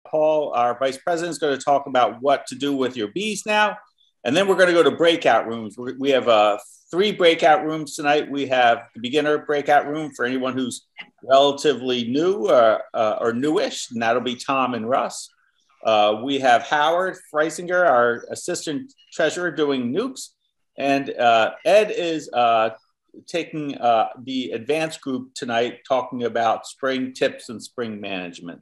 Paul, our vice president, is going to talk about what to do with your bees now. And then we're going to go to breakout rooms. We have 3 breakout rooms tonight. We have the beginner breakout room for anyone who's relatively new or newish, and that'll be Tom and Russ. We have Howard Freisinger, our assistant treasurer, doing nukes. And Ed is taking the advanced group tonight, talking about spring tips and spring management.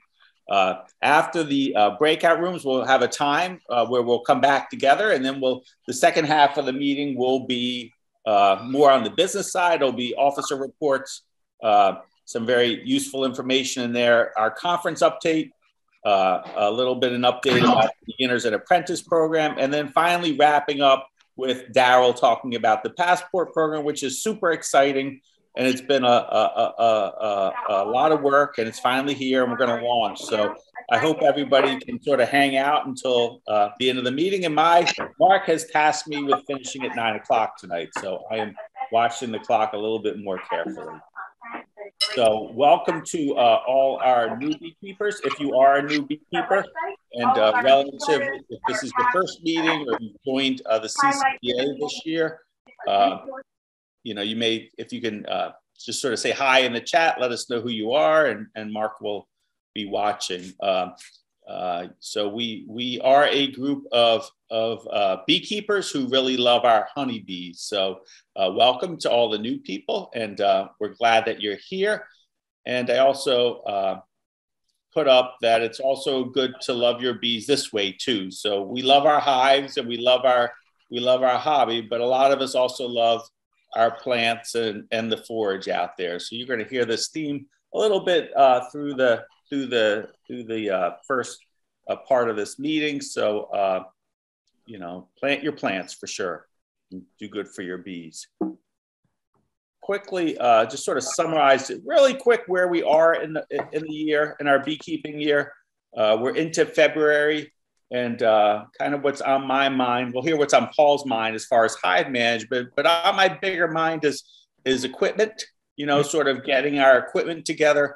After the breakout rooms, we'll have a time where we'll come back together, and then the second half of the meeting will be more on the business side. It'll be officer reports, some very useful information in there, our conference update, a little bit an update about the beginners and apprentice program, and then finally wrapping up with Daryll talking about the passport program, which is super exciting. And it's been a lot of work, and it's finally here, and we're going to launch. So I hope everybody can sort of hang out until the end of the meeting. And Mark has tasked me with finishing at 9 o'clock tonight. So I am watching the clock a little bit more carefully. So welcome to all our new beekeepers. If you are a new beekeeper and relative, if this is your first meeting or you joined the CCBA this year, you know, you may, if you can just sort of say hi in the chat, let us know who you are, and Mark will be watching. So we are a group of beekeepers who really love our honeybees. So welcome to all the new people, and we're glad that you're here. And I also put up that it's also good to love your bees this way too. So we love our hives and we love our hobby, but a lot of us also love our plants and the forage out there. So you're going to hear this theme a little bit through the first part of this meeting. So you know, plant your plants for sure. Do good for your bees. Quickly, just sort of summarize it really quick where we are in the year, in our beekeeping year. We're into February, and kind of what's on my mind, we'll hear what's on Paul's mind as far as hive management, but on my bigger mind is equipment, you know, sort of getting our equipment together,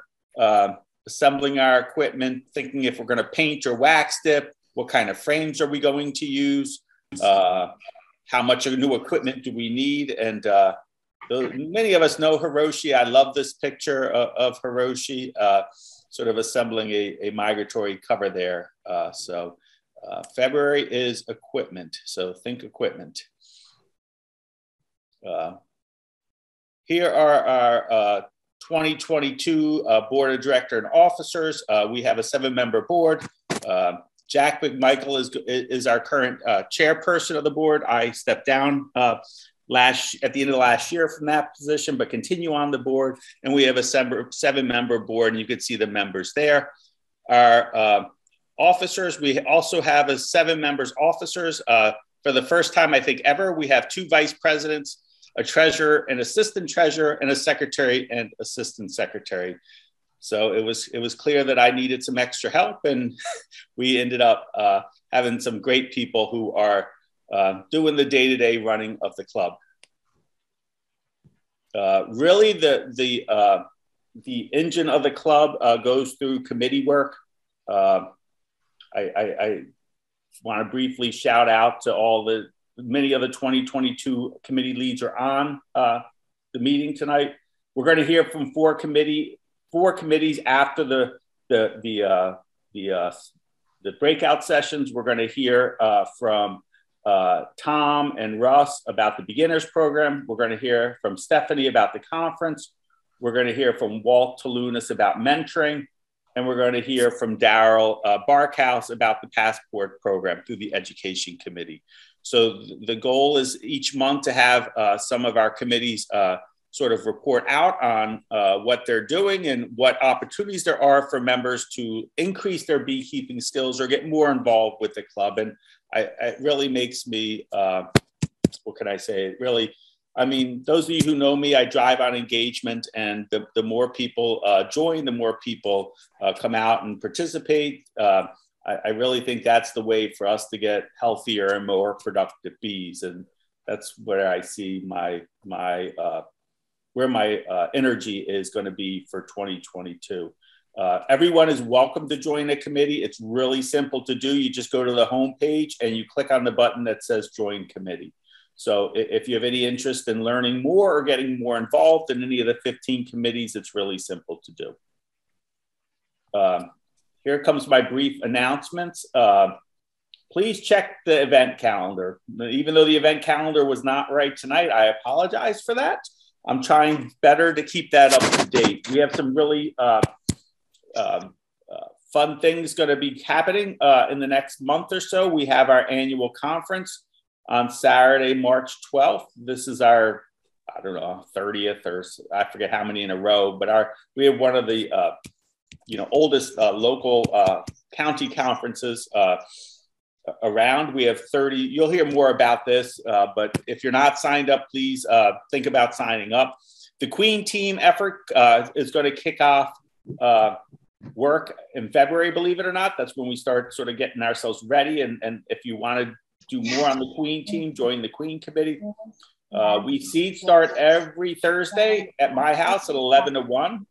assembling our equipment, thinking if we're going to paint or wax dip, what kind of frames are we going to use, how much of new equipment do we need, and many of us know Hiroshi. I love this picture of Hiroshi sort of assembling a migratory cover there. So February is equipment. So think equipment. Here are our 2022 board of director and officers. We have a 7-member board. Jack McMichael is our current chairperson of the board. I stepped down at the end of last year from that position, but continue on the board. And we have a 7-member board, and you can see the members there. Our officers, we also have a 7 members officers. For the first time, I think ever, we have 2 vice presidents, a treasurer, an assistant treasurer, and a secretary and assistant secretary. So it was clear that I needed some extra help, and we ended up having some great people who are doing the day-to-day running of the club. Really, the engine of the club goes through committee work. I want to briefly shout out to many of the 2022 committee leads are on the meeting tonight. We're going to hear from 4 committees after the breakout sessions. We're going to hear from Tom and Russ about the beginners program. We're going to hear from Stephanie about the conference. We're going to hear from Walt T about mentoring. And we're going to hear from Daryll Barkhouse about the passport program through the education committee. So the goal is each month to have some of our committees sort of report out on what they're doing and what opportunities there are for members to increase their beekeeping skills or get more involved with the club. And it really makes me, what can I say? It really, I mean, those of you who know me, I drive on engagement, and the more people join, the more people come out and participate. I really think that's the way for us to get healthier and more productive bees. And that's where I see where my energy is going to be for 2022. Everyone is welcome to join the committee. It's really simple to do. You just go to the home page and you click on the button that says join committee. So if you have any interest in learning more or getting more involved in any of the 15 committees, it's really simple to do. Here comes my brief announcements. Please check the event calendar. Even though the event calendar was not right tonight, I apologize for that. I'm trying better to keep that up to date. We have some really fun things going to be happening in the next month or so. We have our annual conference on Saturday, March 12th. This is our, I don't know, 30th or I forget how many in a row, but we have one of the oldest local county conferences around. We have 30. You'll hear more about this, but if you're not signed up, please think about signing up. The Queen team effort is going to kick off work in February, believe it or not. That's when we start sort of getting ourselves ready. And if you want to do more on the Queen team, join the Queen committee. We seed start every Thursday at my house at 11 to 1.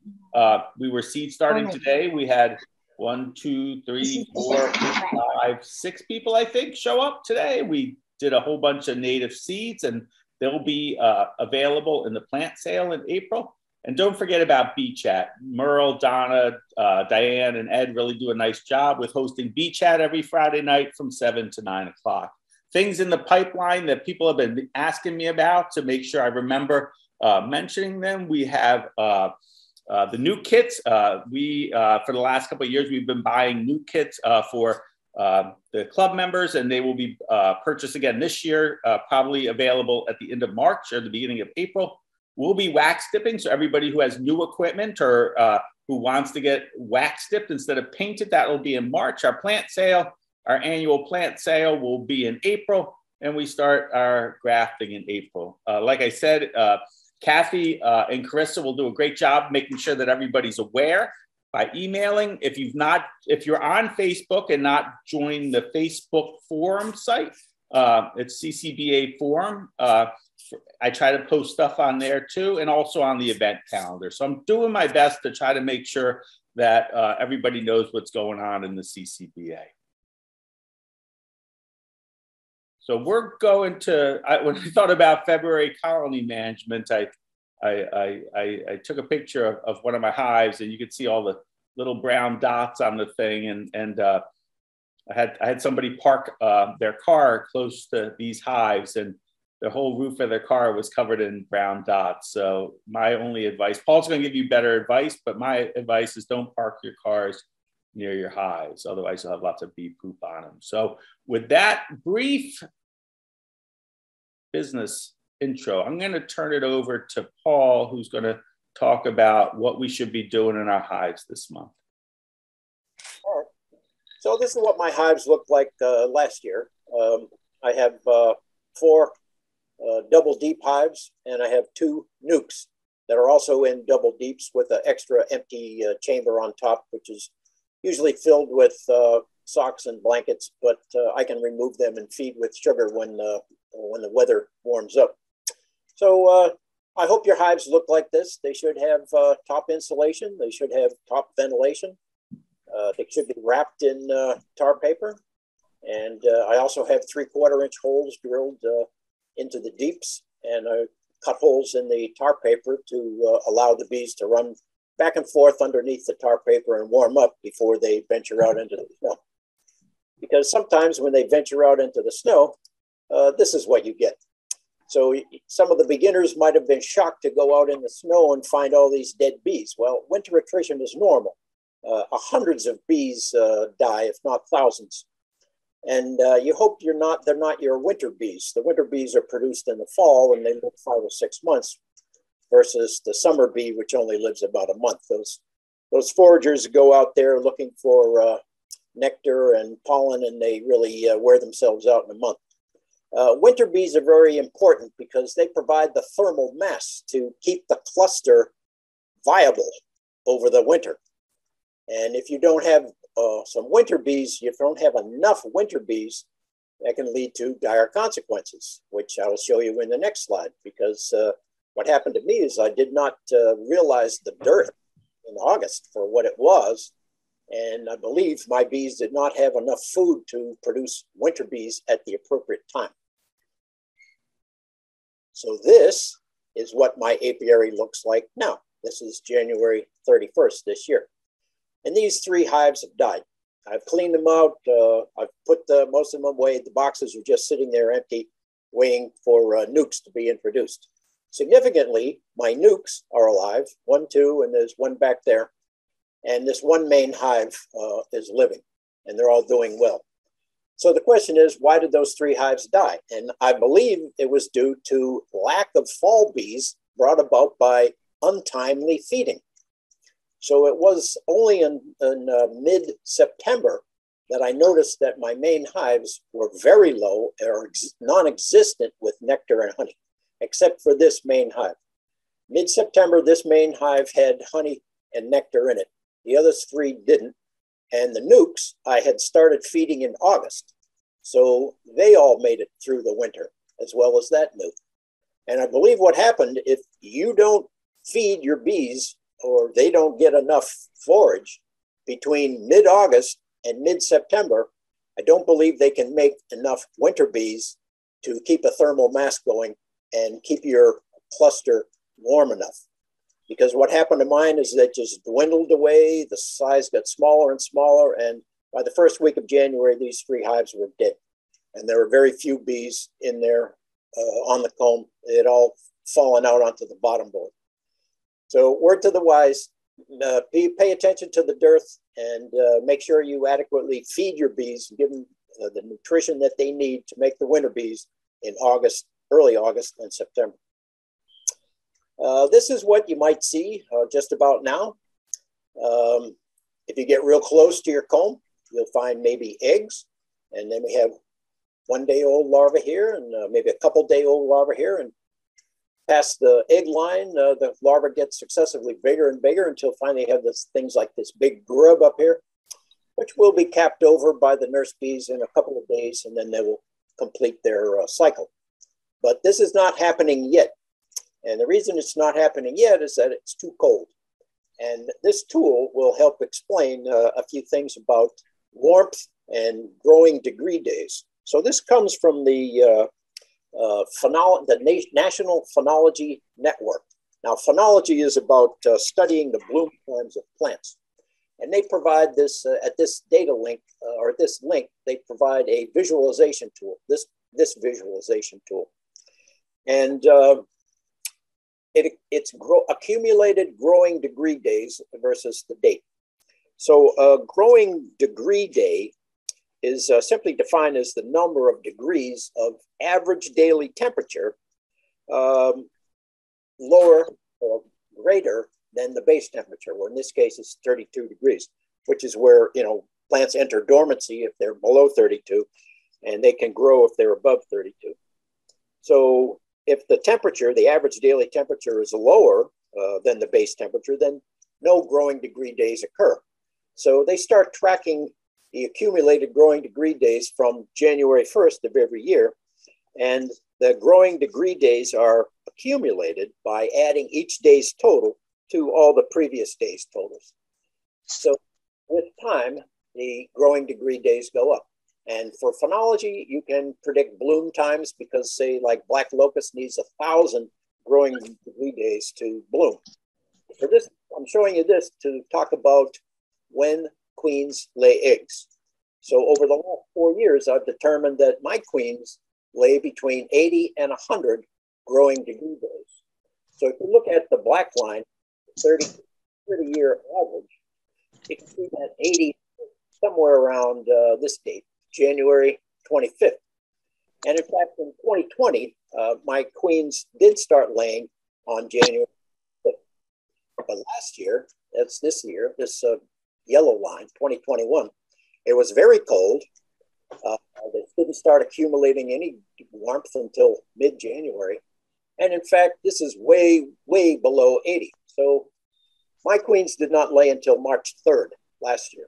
We were seed starting today. We had 1, 2, 3, 4, 5, 6 people, I think, show up today. We did a whole bunch of native seeds, and they'll be available in the plant sale in April. And don't forget about Bee Chat. Merle, Donna, Diane, and Ed really do a nice job with hosting Bee Chat every Friday night from 7 to 9 o'clock. Things in the pipeline that people have been asking me about to make sure I remember mentioning them. We have the new kits. For the last couple of years, we've been buying new kits for the club members, and they will be purchased again this year, probably available at the end of March or the beginning of April. We'll be wax dipping, so everybody who has new equipment or who wants to get wax dipped instead of painted, that will be in March. Our plant sale, our annual plant sale will be in April, and we start our grafting in April. Like I said, Kathy and Carissa will do a great job making sure that everybody's aware by emailing. If you're on Facebook and not joined the Facebook forum site, it's CCBA forum. I try to post stuff on there too, and also on the event calendar. So I'm doing my best to try to make sure that everybody knows what's going on in the CCBA. So we're going to, when I thought about February colony management, I took a picture of one of my hives, and you could see all the little brown dots on the thing. And I had somebody park their car close to these hives, and the whole roof of their car was covered in brown dots. So my only advice, Paul's going to give you better advice, but my advice is don't park your cars near your hives. Otherwise you'll have lots of bee poop on them. So with that brief business intro, I'm going to turn it over to Paul, who's going to talk about what we should be doing in our hives this month. All right. So this is what my hives looked like last year. I have 4 double deep hives, and I have 2 nukes that are also in double deeps with an extra empty chamber on top, which is usually filled with socks and blankets, but I can remove them and feed with sugar when the weather warms up. So I hope your hives look like this. They should have top insulation. They should have top ventilation. They should be wrapped in tar paper. And I also have 3/4-inch holes drilled into the deeps, and I cut holes in the tar paper to allow the bees to run back and forth underneath the tar paper and warm up before they venture out into the snow. Because sometimes when they venture out into the snow, this is what you get. So some of the beginners might have been shocked to go out in the snow and find all these dead bees. Well, winter attrition is normal. Hundreds of bees die, if not thousands. And you hope they're not your winter bees. The winter bees are produced in the fall, and they live 5 or 6 months, versus the summer bee, which only lives about a month. Those foragers go out there looking for nectar and pollen, and they really wear themselves out in a month. Winter bees are very important because they provide the thermal mass to keep the cluster viable over the winter. And if you don't have some winter bees, if you don't have enough winter bees, that can lead to dire consequences, which I will show you in the next slide. Because what happened to me is I did not realize the dearth in August for what it was. And I believe my bees did not have enough food to produce winter bees at the appropriate time. So this is what my apiary looks like now. This is January 31st this year. And these 3 hives have died. I've cleaned them out. I've put most of them away. The boxes are just sitting there empty, waiting for nukes to be introduced. Significantly, my nukes are alive, 1, 2, and there's one back there. And this one main hive is living, and they're all doing well. So the question is, why did those 3 hives die? And I believe it was due to lack of fall bees brought about by untimely feeding. So it was only in mid-September that I noticed that my main hives were very low or non-existent with nectar and honey, except for this main hive. Mid-September, this main hive had honey and nectar in it. The other 3 didn't. And the nukes I had started feeding in August. So they all made it through the winter, as well as that nuke. And I believe what happened, if you don't feed your bees or they don't get enough forage between mid-August and mid-September, I don't believe they can make enough winter bees to keep a thermal mass going and keep your cluster warm enough. Because what happened to mine is that just dwindled away, the size got smaller and smaller, and by the first week of January, these 3 hives were dead. And there were very few bees in there on the comb. It had all fallen out onto the bottom board. So word to the wise, pay attention to the dearth and make sure you adequately feed your bees, give them the nutrition that they need to make the winter bees in August, early August and September. This is what you might see just about now. If you get real close to your comb, you'll find maybe eggs. And then we have 1-day-old larvae here and maybe a couple-day-old larvae here. And past the egg line, the larvae get successively bigger and bigger until finally you have things like this big grub up here, which will be capped over by the nurse bees in a couple of days, and then they will complete their cycle. But this is not happening yet. And the reason it's not happening yet is that it's too cold. And this tool will help explain a few things about warmth and growing degree days. So this comes from the National Phenology Network. Now, phenology is about studying the bloom times of plants. And they provide this, at this data link, or at this link, they provide a visualization tool, this visualization tool. And it's accumulated growing degree days versus the date. So a growing degree day is simply defined as the number of degrees of average daily temperature lower or greater than the base temperature, where in this case it's 32 degrees, which is where, you know, plants enter dormancy if they're below 32, and they can grow if they're above 32. So if the temperature, the average daily temperature is lower than the base temperature, then no growing degree days occur. So they start tracking the accumulated growing degree days from January 1st of every year. And the growing degree days are accumulated by adding each day's total to all the previous days' totals. So with time, the growing degree days go up. And for phenology, you can predict bloom times because, say, like black locust needs 1,000 growing degree days to bloom. For this, I'm showing you this to talk about when queens lay eggs. So over the last 4 years, I've determined that my queens lay between 80 and 100 growing degree days. So if you look at the black line, 30-year average, you can see that 80 somewhere around this date, January 25th. And in fact, in 2020, my queens did start laying on January 5th. But last year, that's this year, this yellow line, 2021, it was very cold. They didn't start accumulating any warmth until mid-January. And in fact, this is way, way below 80. So my queens did not lay until March 3rd last year.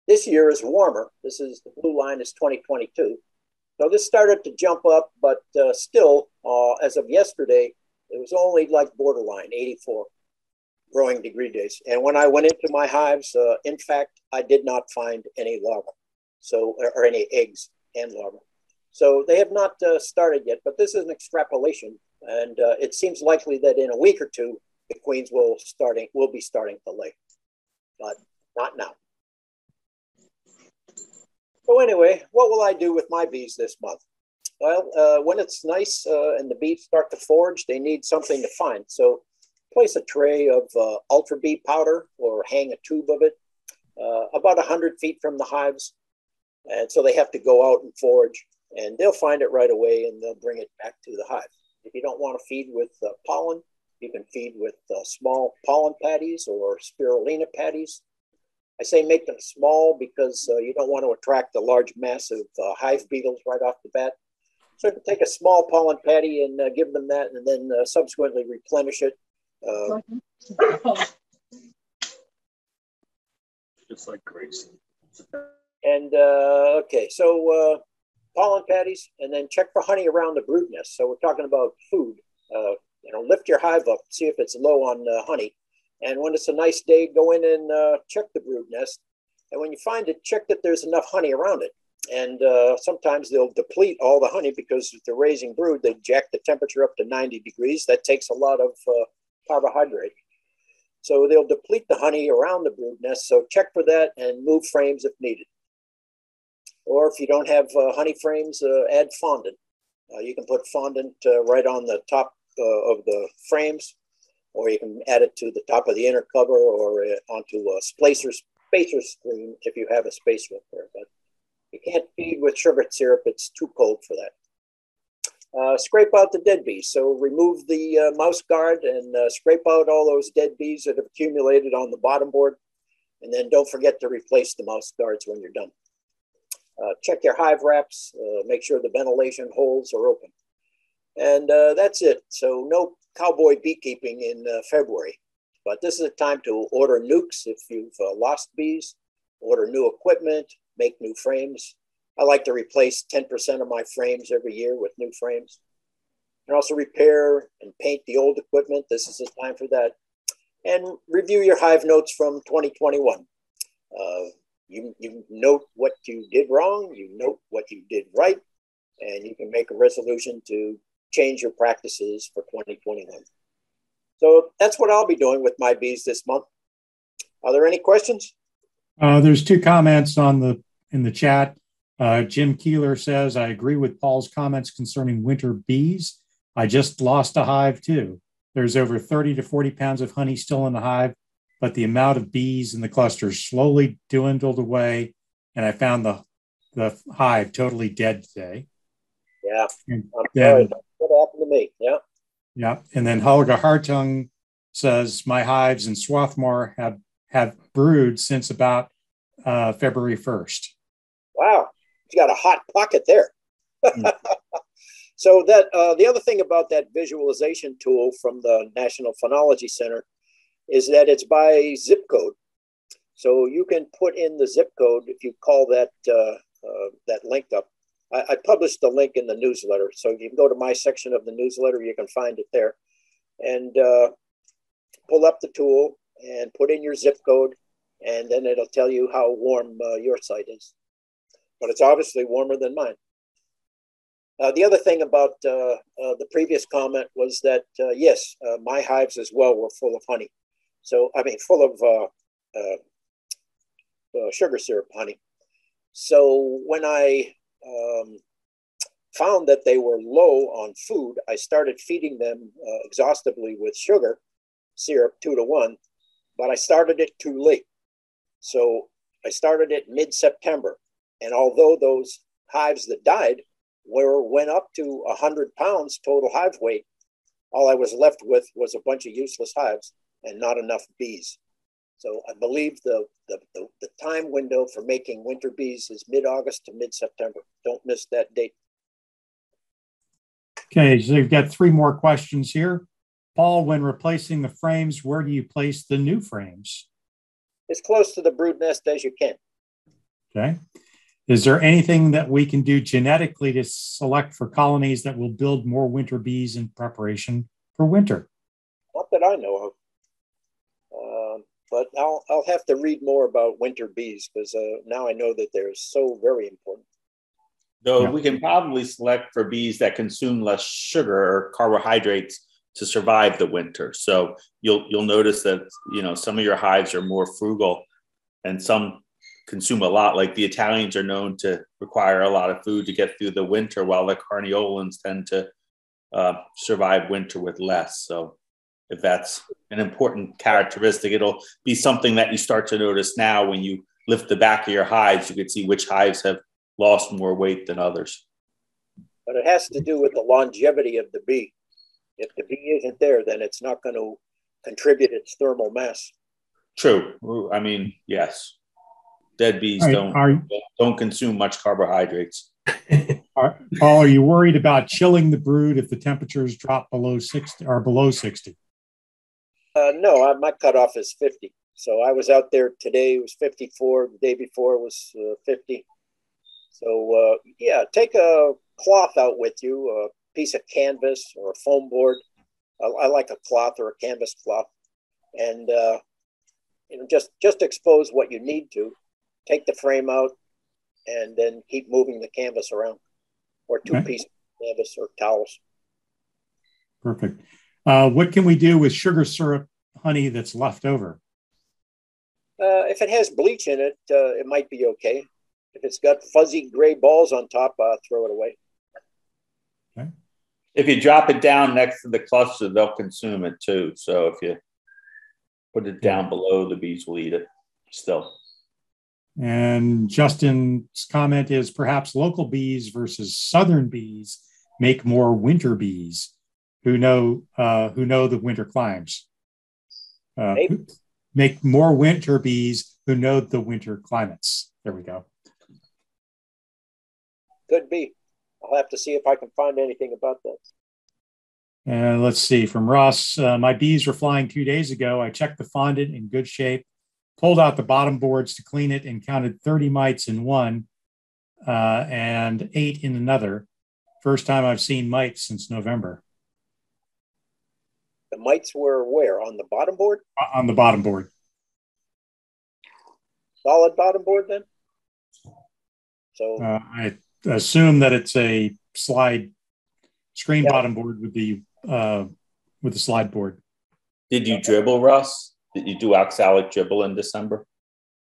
This year is warmer. This is, the blue line is 2022. So this started to jump up, but still, as of yesterday, it was only like borderline 84. growing degree days. And when I went into my hives, in fact, I did not find any larvae, or any eggs and larvae. So they have not started yet, but this is an extrapolation. And it seems likely that in a week or two, the queens will be starting to lay, but not now. So anyway, what will I do with my bees this month? Well, when it's nice and the bees start to forage, they need something to find. So place a tray of ultra bee powder or hang a tube of it about 100 feet from the hives. And so they have to go out and forage, and they'll find it right away and they'll bring it back to the hive. If you don't want to feed with pollen, you can feed with small pollen patties or spirulina patties. I say make them small because you don't want to attract a large mass of hive beetles right off the bat. So you can take a small pollen patty and give them that, and then subsequently replenish it. Just like crazy. And okay, so pollen patties, and then check for honey around the brood nest. So we're talking about food. Lift your hive up, see if it's low on honey. And when it's a nice day, go in and check the brood nest. And when you find it, check that there's enough honey around it. And sometimes they'll deplete all the honey because if they're raising brood, they jack the temperature up to 90 degrees. That takes a lot of carbohydrate. So they'll deplete the honey around the brood nest. So check for that and move frames if needed. Or if you don't have honey frames, add fondant. You can put fondant right on the top of the frames, or you can add it to the top of the inner cover or onto a spacer screen if you have a spacer up there. But you can't feed with sugar syrup. It's too cold for that. Scrape out the dead bees. So remove the mouse guard and scrape out all those dead bees that have accumulated on the bottom board. And then don't forget to replace the mouse guards when you're done. Check your hive wraps, make sure the ventilation holes are open. And that's it. So no cowboy beekeeping in February, but this is a time to order nukes if you've lost bees, order new equipment, make new frames. I like to replace 10% of my frames every year with new frames. And also repair and paint the old equipment. This is the time for that. And review your hive notes from 2021. You note what you did wrong, you note what you did right, and you can make a resolution to change your practices for 2021. So that's what I'll be doing with my bees this month. Are there any questions? There's two comments in the chat. Jim Keeler says, I agree with Paul's comments concerning winter bees. I just lost a hive too. There's over 30 to 40 pounds of honey still in the hive, but the amount of bees in the cluster slowly dwindled away, and I found the hive totally dead today. Yeah, I'm sorry. What happened to me? Yeah. Yeah, and then Helga Hartung says, my hives in Swarthmore have brewed since about February 1st. Wow, you got a hot pocket there. So that the other thing about that visualization tool from the National Phenology Center is that it's by zip code. So you can put in the zip code if you call that that link up. I published the link in the newsletter, so you can go to my section of the newsletter. You can find it there, and pull up the tool and put in your zip code, and then it'll tell you how warm your site is. But it's obviously warmer than mine. The other thing about the previous comment was that, yes, my hives as well were full of honey. So, I mean, full of sugar syrup honey. So when I found that they were low on food, I started feeding them exhaustively with sugar syrup 2-to-1, but I started it too late. So I started it mid-September. And although those hives that died went up to 100 pounds total hive weight, all I was left with was a bunch of useless hives and not enough bees. So I believe the time window for making winter bees is mid-August to mid-September. Don't miss that date. Okay, so you've got three more questions here. Paul, when replacing the frames, where do you place the new frames? As close to the brood nest as you can. Okay. Is there anything that we can do genetically to select for colonies that will build more winter bees in preparation for winter? Not that I know But I'll have to read more about winter bees because now I know that they're so very important. Though we can probably select for bees that consume less sugar or carbohydrates to survive the winter. So you'll notice that, you know, some of your hives are more frugal and some consume a lot. Like the Italians are known to require a lot of food to get through the winter, while the Carniolans tend to survive winter with less. So if that's an important characteristic, it'll be something that you start to notice now. When you lift the back of your hives, you can see which hives have lost more weight than others. But it has to do with the longevity of the bee. If the bee isn't there, then it's not going to contribute its thermal mass. True. I mean, yes. Dead bees don't consume much carbohydrates. Paul, are you worried about chilling the brood if the temperatures drop below 60 or below 60? No, my cutoff is 50. So I was out there today, it was 54. The day before was 50. So yeah, take a cloth out with you, a piece of canvas or a foam board. I like a cloth or a canvas cloth. And you know, just expose what you need to. Take the frame out and then keep moving the canvas around, or two pieces of canvas or towels. Perfect. What can we do with sugar syrup honey that's left over? If it has bleach in it, it might be okay. If it's got fuzzy gray balls on top, throw it away. Okay. If you drop it down next to the cluster, they'll consume it too. So if you put it down below, the bees will eat it still. And Justin's comment is perhaps local bees versus southern bees make more winter bees who know the winter climes. Make more winter bees who know the winter climates. There we go. Could be. I'll have to see if I can find anything about that. And let's see, from Ross, my bees were flying 2 days ago. I checked the fondant in good shape, pulled out the bottom boards to clean it, and counted 30 mites in one and 8 in another. First time I've seen mites since November. The mites were where? On the bottom board? On the bottom board. Solid bottom board then? So I assume that it's a screen bottom board with the slide board. Did you dribble, Russ? Did you do oxalic dribble in December?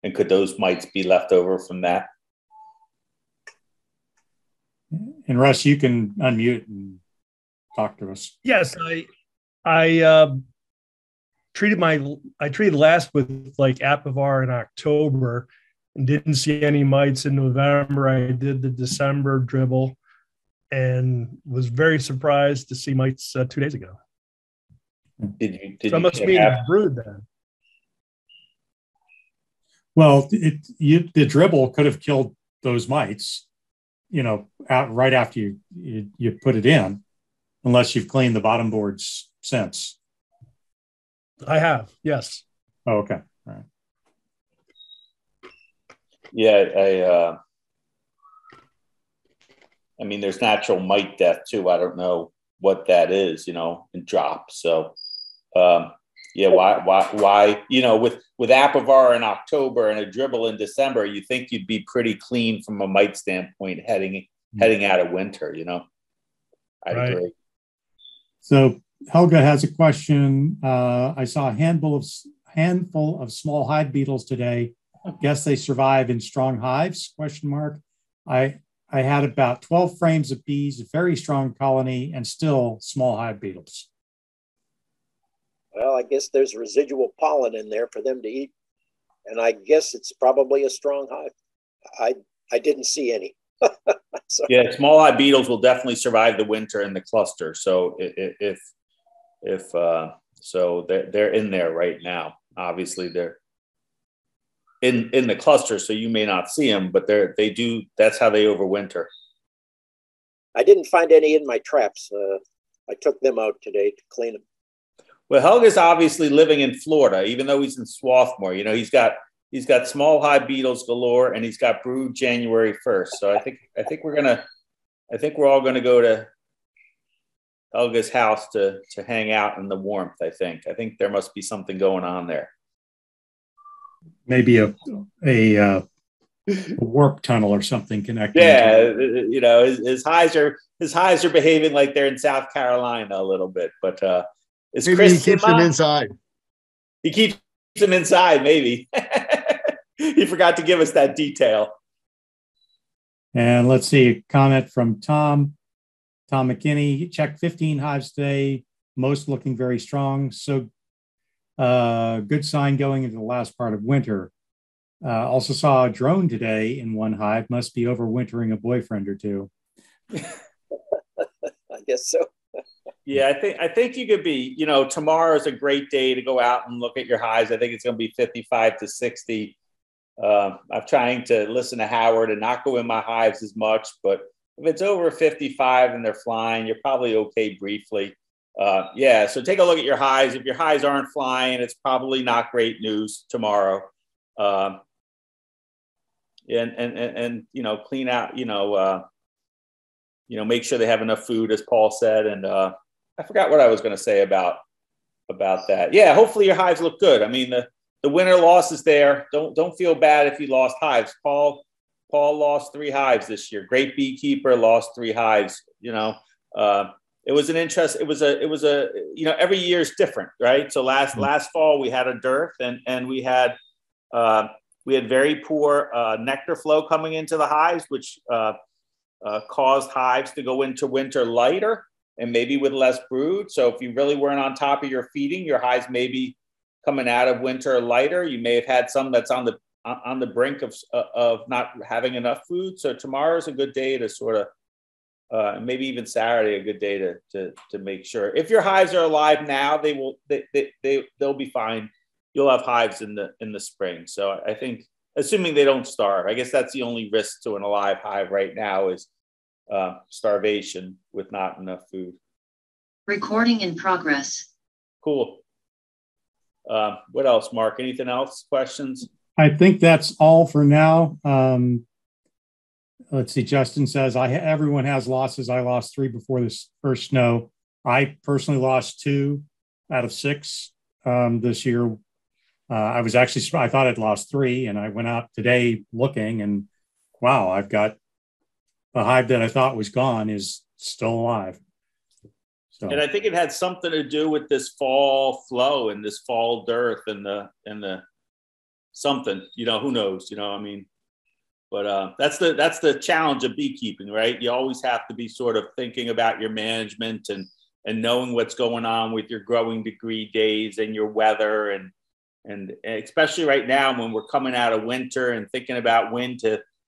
And could those mites be left over from that? And Russ, you can unmute and talk to us. Yes, I treated last with like Apivar in October and didn't see any mites in November. I did the December dribble and was very surprised to see mites 2 days ago. Did so I must be in a brood then. Well, the dribble could have killed those mites, you know, right after you put it in, unless you've cleaned the bottom boards since. I have, yes. Oh, okay. All right. Yeah, I mean, there's natural mite death too. I don't know what that is, you know, and drop. So, yeah, why? You know, with Apivar in October and a dribble in December, you think you'd be pretty clean from a mite standpoint heading out of winter. You know, I agree. So Helga has a question. I saw a handful of small hive beetles today. Guess they survive in strong hives? ? I had about 12 frames of bees, a very strong colony, and still small hive beetles. Well, I guess there's residual pollen in there for them to eat. And I guess it's probably a strong hive. I didn't see any. Yeah, small hive beetles will definitely survive the winter in the cluster. So so they're in there right now. Obviously, they're in the cluster, so you may not see them, but they do. That's how they overwinter. I didn't find any in my traps. I took them out today to clean them. Well, Helga's obviously living in Florida, even though he's in Swarthmore. You know, he's got small hive beetles galore, and he's got brood January 1st. So I think we're all gonna go to Helga's house to hang out in the warmth. I think there must be something going on there. Maybe a warp tunnel or something connecting. Yeah, you know, his hives are behaving like they're in South Carolina a little bit, but is maybe Chris he keeps them inside. He keeps them inside, maybe. He forgot to give us that detail. And let's see, a comment from Tom McKinney. He checked 15 hives today, most looking very strong. So good sign going into the last part of winter. Also saw a drone today in one hive, must be overwintering a boyfriend or two. I guess so. Yeah, I think you could be, you know, tomorrow is a great day to go out and look at your hives. I think it's going to be 55 to 60. I'm trying to listen to Howard and not go in my hives as much, but if it's over 55 and they're flying, you're probably okay briefly. Yeah, so take a look at your hives. If your hives aren't flying, it's probably not great news tomorrow. And you know, clean out, you know, make sure they have enough food, as Paul said. And I forgot what I was going to say about that. Yeah, hopefully your hives look good. I mean, the winter loss is there. Don't feel bad if you lost hives. Paul lost 3 hives this year. Great beekeeper, lost 3 hives. You know, it was an interest. It was a you know, every year is different, right? So last fall we had a dearth and we had very poor nectar flow coming into the hives, which caused hives to go into winter lighter and maybe with less brood. So if you really weren't on top of your feeding, your hives may be coming out of winter lighter. You may have had some that's on the brink of not having enough food. So tomorrow's a good day to sort of, maybe even Saturday, a good day to make sure. If your hives are alive now, they'll be fine. You'll have hives in the spring. So I think, assuming they don't starve, I guess that's the only risk to an alive hive right now is starvation with not enough food. Recording in progress. Cool. What else, Mark? Anything else? Questions? I think that's all for now. Let's see. Justin says, everyone has losses. I lost 3 before this first snow. I personally lost 2 out of 6 this year. I thought I'd lost 3, and I went out today looking, and wow, I've got the hive that I thought was gone is still alive. So. And I think it had something to do with this fall flow and this fall dearth and the something, you know, who knows, you know, I mean, but that's the challenge of beekeeping, right? You always have to be sort of thinking about your management and knowing what's going on with your growing degree days and your weather and especially right now when we're coming out of winter and thinking about when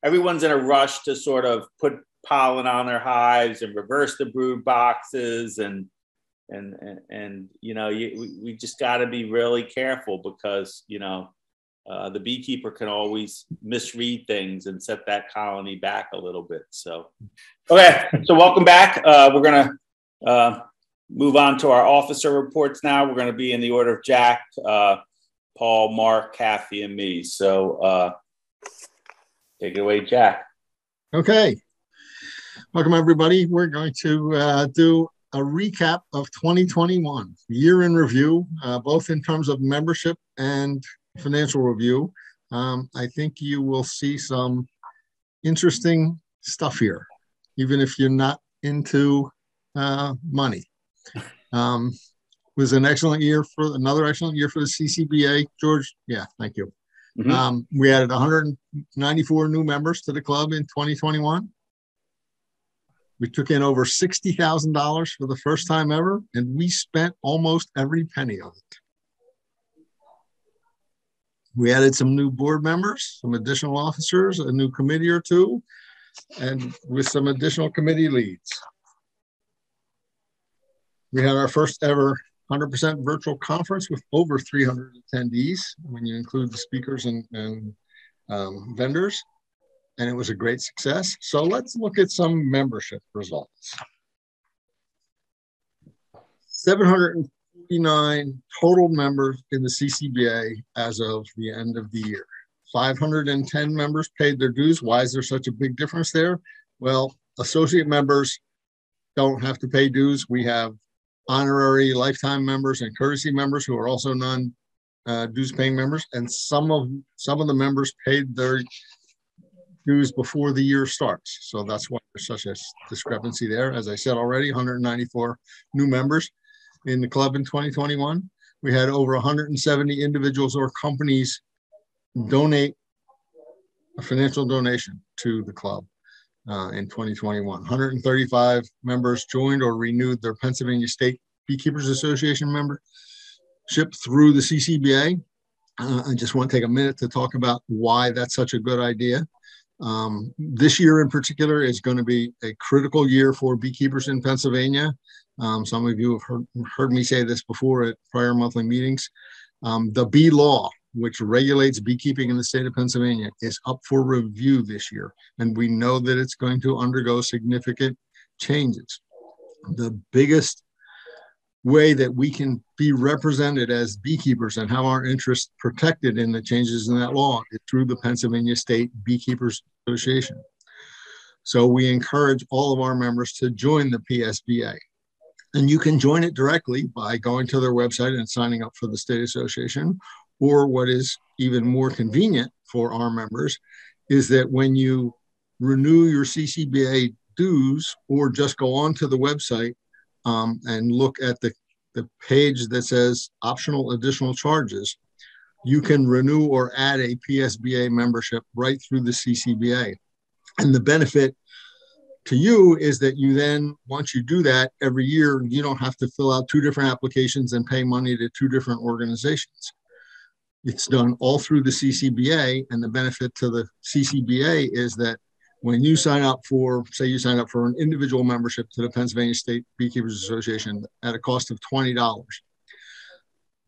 everyone's in a rush to sort of put pollen on their hives and reverse the brood boxes and you know, we just got to be really careful because, you know, the beekeeper can always misread things and set that colony back a little bit. So, okay, so welcome back. We're gonna move on to our officer reports now. We're gonna be in the order of Jack, Paul, Mark, Kathy, and me. So take it away, Jack. Okay. Welcome, everybody. We're going to do a recap of 2021, year in review, both in terms of membership and financial review. I think you will see some interesting stuff here, even if you're not into money. Was another excellent year for the CCBA. George, yeah, thank you. Mm-hmm. We added 194 new members to the club in 2021. We took in over $60,000 for the first time ever, and we spent almost every penny of it. We added some new board members, some additional officers, a new committee or 2, and with some additional committee leads. We had our first ever 100% virtual conference with over 300 attendees when you include the speakers and vendors. And it was a great success. So let's look at some membership results. 749 total members in the CCBA as of the end of the year. 510 members paid their dues. Why is there such a big difference there? Well, associate members don't have to pay dues. We have honorary lifetime members and courtesy members who are also non-dues paying members, and some of the members paid their dues before the year starts. So that's why there's such a discrepancy there. As I said already, 194 new members in the club in 2021. We had over 170 individuals or companies donate a financial donation to the club in 2021. 135 members joined or renewed their Pennsylvania State Beekeepers Association membership through the CCBA. I just want to take a minute to talk about why that's such a good idea. This year in particular is going to be a critical year for beekeepers in Pennsylvania. Some of you have heard me say this before at prior monthly meetings. The bee law, which regulates beekeeping in the state of Pennsylvania, is up for review this year. And we know that it's going to undergo significant changes. The biggest way that we can be represented as beekeepers and have our interests protected in the changes in that law is through the Pennsylvania State Beekeepers Association. So we encourage all of our members to join the PSBA. And you can join it directly by going to their website and signing up for the state association. Or what is even more convenient for our members is that when you renew your CCBA dues or just go onto the website and look at the page that says optional additional charges, you can renew or add a PSBA membership right through the CCBA. And the benefit to you is that you then, once you do that every year, you don't have to fill out 2 different applications and pay money to 2 different organizations. It's done all through the CCBA, and the benefit to the CCBA is that when you sign up for, say you sign up for an individual membership to the Pennsylvania State Beekeepers Association at a cost of $20,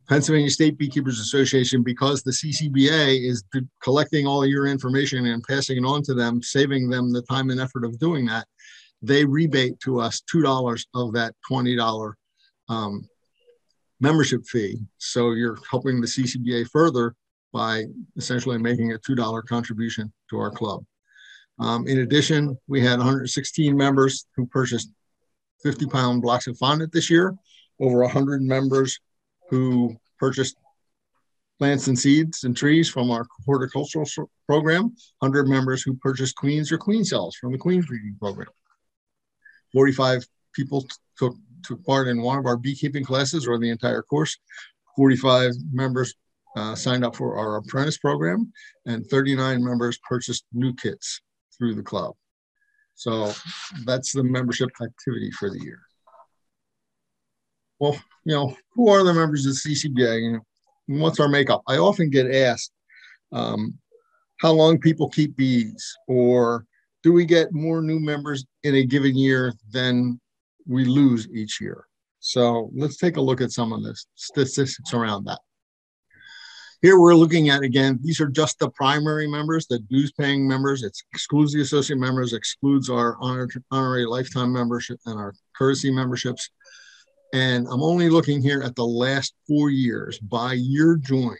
Pennsylvania State Beekeepers Association, because the CCBA is collecting all of your information and passing it on to them, saving them the time and effort of doing that, they rebate to us $2 of that $20 membership fee. So you're helping the CCBA further by essentially making a $2 contribution to our club. In addition, we had 116 members who purchased 50-pound blocks of fondant this year, over 100 members who purchased plants and seeds and trees from our horticultural program, 100 members who purchased queens or queen cells from the queen breeding program. 45 people took part in one of our beekeeping classes or the entire course. 45 members signed up for our Apprentice program, and 39 members purchased new kits through the club. So that's the membership activity for the year. Well, who are the members of the CCBA? What's our makeup? I often get asked how long people keep bees, or do we get more new members in a given year than we lose each year? So let's take a look at some of the statistics around that. Here we're looking at, again, these are just the primary members, the dues paying members. It excludes the associate members, excludes our honorary lifetime membership and our courtesy memberships. And I'm only looking here at the last 4 years by year joined.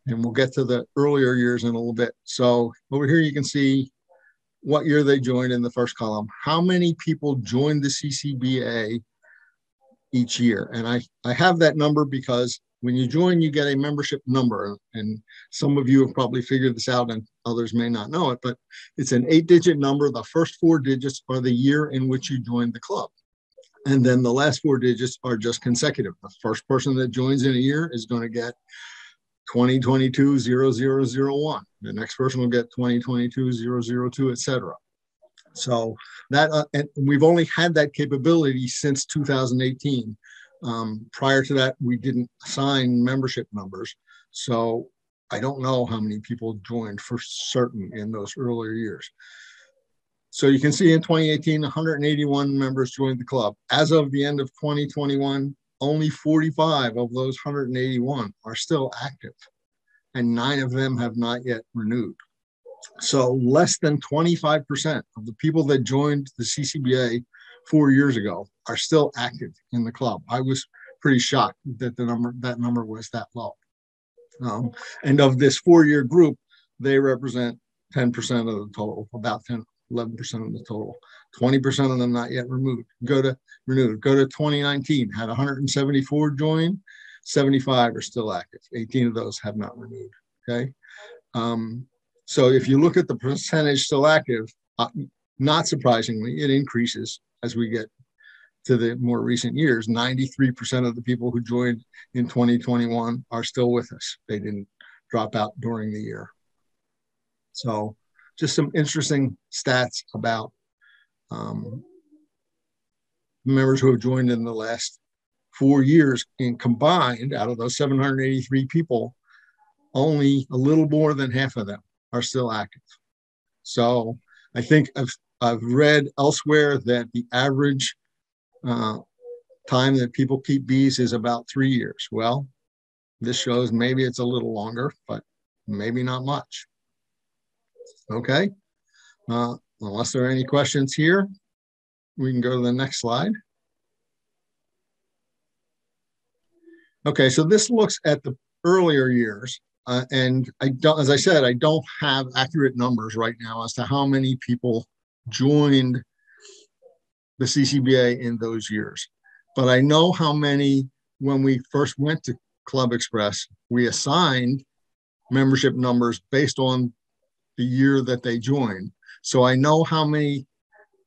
And we'll get to the earlier years in a little bit. So over here you can see what year they joined in the first column. How many people joined the CCBA each year? And I have that number because when you join, you get a membership number. And some of you have probably figured this out and others may not know it, but it's an 8-digit number. The first 4 digits are the year in which you joined the club. And then the last 4 digits are just consecutive. The first person that joins in a year is going to get 2022-0001. The next person will get 2022-002, etc. So that, and we've only had that capability since 2018. Prior to that, we didn't assign membership numbers. So I don't know how many people joined for certain in those earlier years. So you can see in 2018, 181 members joined the club. As of the end of 2021, only 45 of those 181 are still active, and 9 of them have not yet renewed. So less than 25% of the people that joined the CCBA 4 years ago are still active in the club. I was pretty shocked that that number was that low. And of this 4-year group, they represent 10% of the total, about 11% of the total. 20% of them not yet removed. Go to 2019, had 174 join, 75 are still active. 18 of those have not renewed. Okay. So if you look at the percentage still active, not surprisingly, it increases as we get to the more recent years. 93% of the people who joined in 2021 are still with us. They didn't drop out during the year. So just some interesting stats about members who have joined in the last 4 years. In combined, out of those 783 people, only a little more than half of them are still active. So I think I've read elsewhere that the average time that people keep bees is about 3 years. Well, this shows maybe it's a little longer, but maybe not much. Okay. Unless there are any questions here, we can go to the next slide. Okay, so this looks at the earlier years. And as I said, I don't have accurate numbers right now as to how many people joined the CCBA in those years. But I know how many, when we first went to Club Express, we assigned membership numbers based on the year that they joined. So I know how many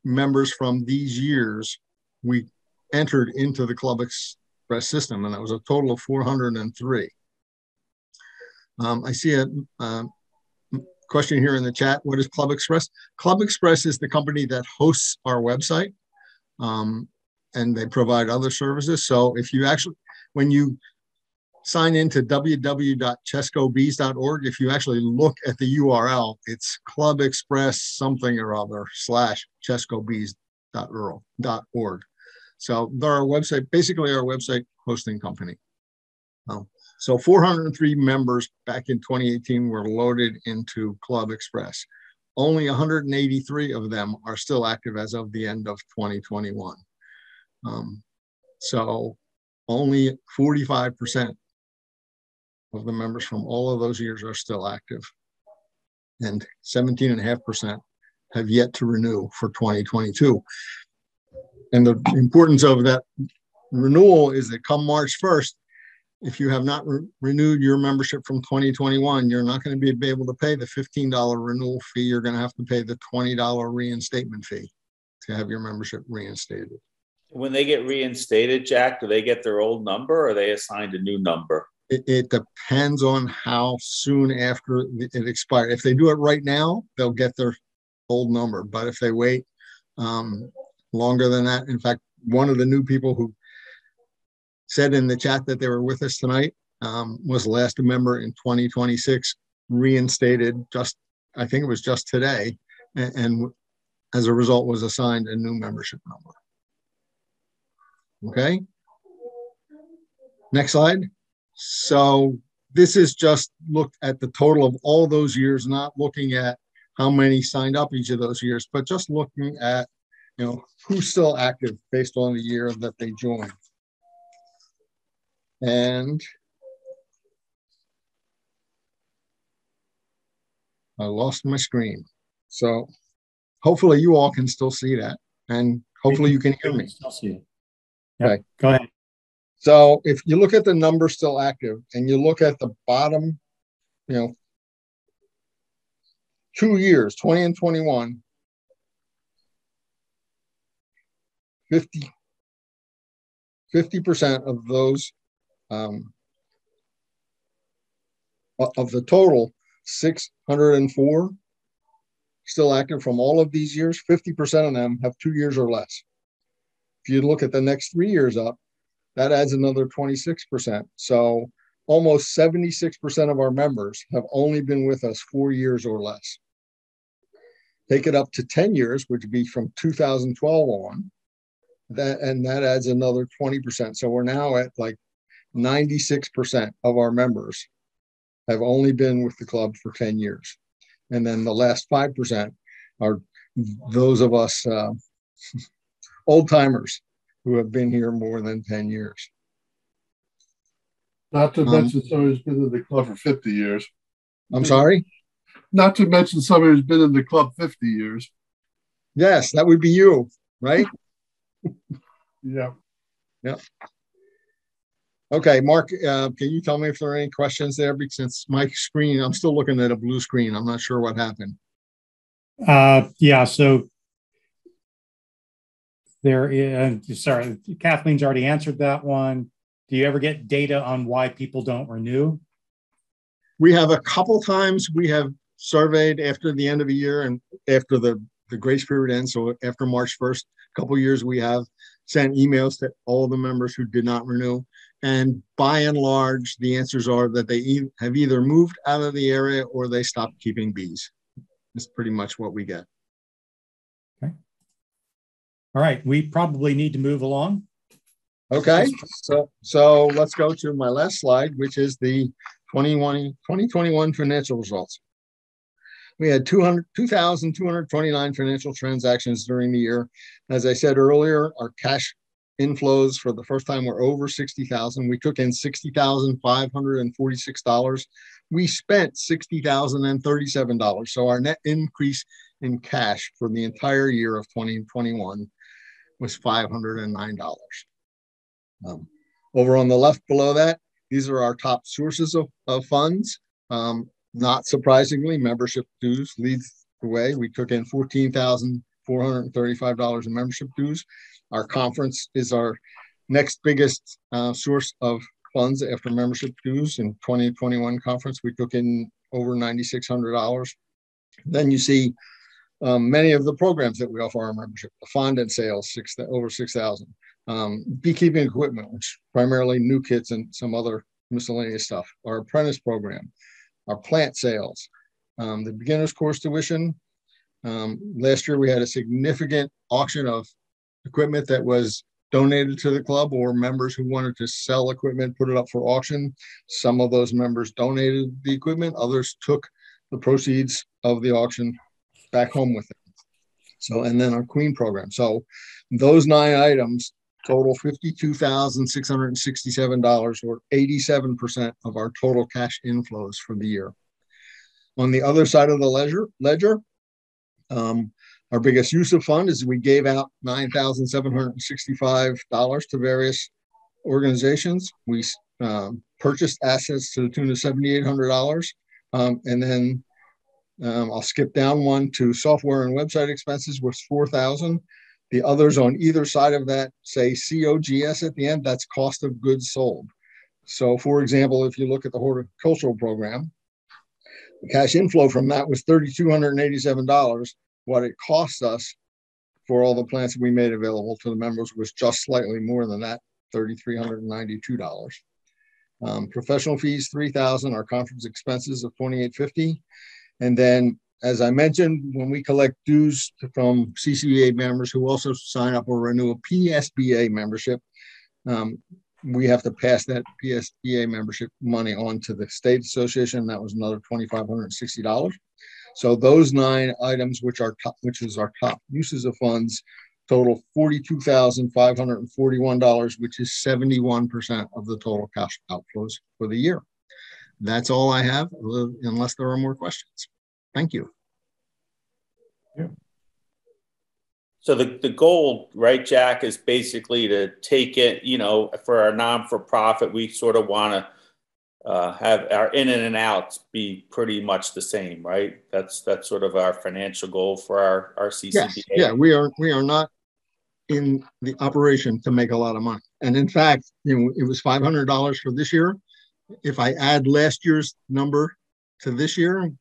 members from these years we entered into the Club Express system, and that was a total of 403. I see a question here in the chat. What is Club Express? Club Express is the company that hosts our website, and they provide other services. So if you actually, when you sign into www.chescobees.org, if you actually look at the URL, it's Club Express something or other /chescobees.org. So they're our website, basically our website hosting company. So 403 members back in 2018 were loaded into Club Express. Only 183 of them are still active as of the end of 2021. So only 45% of the members from all of those years are still active, and 17.5% have yet to renew for 2022. And the importance of that renewal is that come March 1st, if you have not renewed your membership from 2021, you're not going to be able to pay the $15 renewal fee. You're going to have to pay the $20 reinstatement fee to have your membership reinstated. When they get reinstated, Jack, do they get their old number, or are they assigned a new number? It depends on how soon after it expired. If they do it right now, they'll get their old number. But if they wait longer than that, in fact, one of the new people who said in the chat that they were with us tonight was last a member in 2026, reinstated I think it was just today, and as a result was assigned a new membership number. Okay. Next slide. So this is just looked at the total of all those years, not looking at how many signed up each of those years, but just looking at, who's still active based on the year that they joined. And I lost my screen. So hopefully you all can still see that, and hopefully you can hear me. Still see it. Yep. Okay, go ahead. So if you look at the number still active and you look at the bottom, 2 years, 20 and 21, 50% of those, of the total 604 still active from all of these years, 50% of them have 2 years or less. If you look at the next 3 years up, that adds another 26%. So almost 76% of our members have only been with us 4 years or less. Take it up to 10 years, which would be from 2012 on, and that adds another 20%. So we're now at like 96% of our members have only been with the club for 10 years. And then the last 5% are those of us old timers who have been here more than 10 years. Not to mention somebody who's been in the club for 50 years. I'm sorry? Not to mention somebody who's been in the club 50 years. Yes, that would be you, right? Yeah. Yep. Okay, Mark, can you tell me if there are any questions there? Because since my screen, I'm still looking at a blue screen. I'm not sure what happened. Yeah, so there is, sorry, Kathleen's already answered that one. Do you ever get data on why people don't renew? We have a couple times we have surveyed after the end of the year and after the grace period ends. So after March 1st, a couple of years, we have sent emails to all the members who did not renew. And by and large, the answers are that they have either moved out of the area or they stopped keeping bees. That's pretty much what we get. Okay. All right, we probably need to move along. Okay, so let's go to my last slide, which is the 2021 financial results. We had 2,229 financial transactions during the year. As I said earlier, our cash inflows for the first time were over 60,000. We took in $60,546. We spent $60,037. So our net increase in cash for the entire year of 2021 was $509. Over on the left below that, these are our top sources of funds. Not surprisingly, membership dues leads the way. We took in $14,435 in membership dues. Our conference is our next biggest source of funds after membership dues. In 2021 conference, we took in over $9,600. Then you see many of the programs that we offer our membership. The fondant sales, over 6,000. Beekeeping equipment, which primarily new kits and some other miscellaneous stuff. Our apprentice program, our plant sales, the beginner's course tuition. Last year we had a significant auction of equipment that was donated to the club, or members who wanted to sell equipment, put it up for auction. Some of those members donated the equipment, others took the proceeds of the auction back home with them. So, and then our Queen program. So those 9 items total $52,667, or 87% of our total cash inflows for the year. On the other side of the ledger, our biggest use of fund is we gave out $9,765 to various organizations. We purchased assets to the tune of $7,800. And then I'll skip down one to software and website expenses, was $4,000. The others on either side of that say COGS at the end, that's cost of goods sold. So for example, if you look at the horticultural program, the cash inflow from that was $3,287. What it cost us for all the plants we made available to the members was just slightly more than that, $3,392. Professional fees, $3,000, our conference expenses of $2,850. And then, as I mentioned, when we collect dues from CCBA members who also sign up or renew a PSBA membership, we have to pass that PSBA membership money on to the state association. That was another $2,560. So those 9 items, which is our top uses of funds, total $42,541, which is 71% of the total cash outflows for the year. That's all I have, unless there are more questions. Thank you. Yeah. So the goal, right, Jack, is basically to take it, for our non-for-profit, we sort of want to have our in and outs be pretty much the same, right? That's sort of our financial goal for our CCBA. Yes. Yeah, we are not in the operation to make a lot of money. And in fact, it was $500 for this year. If I add last year's number to this year,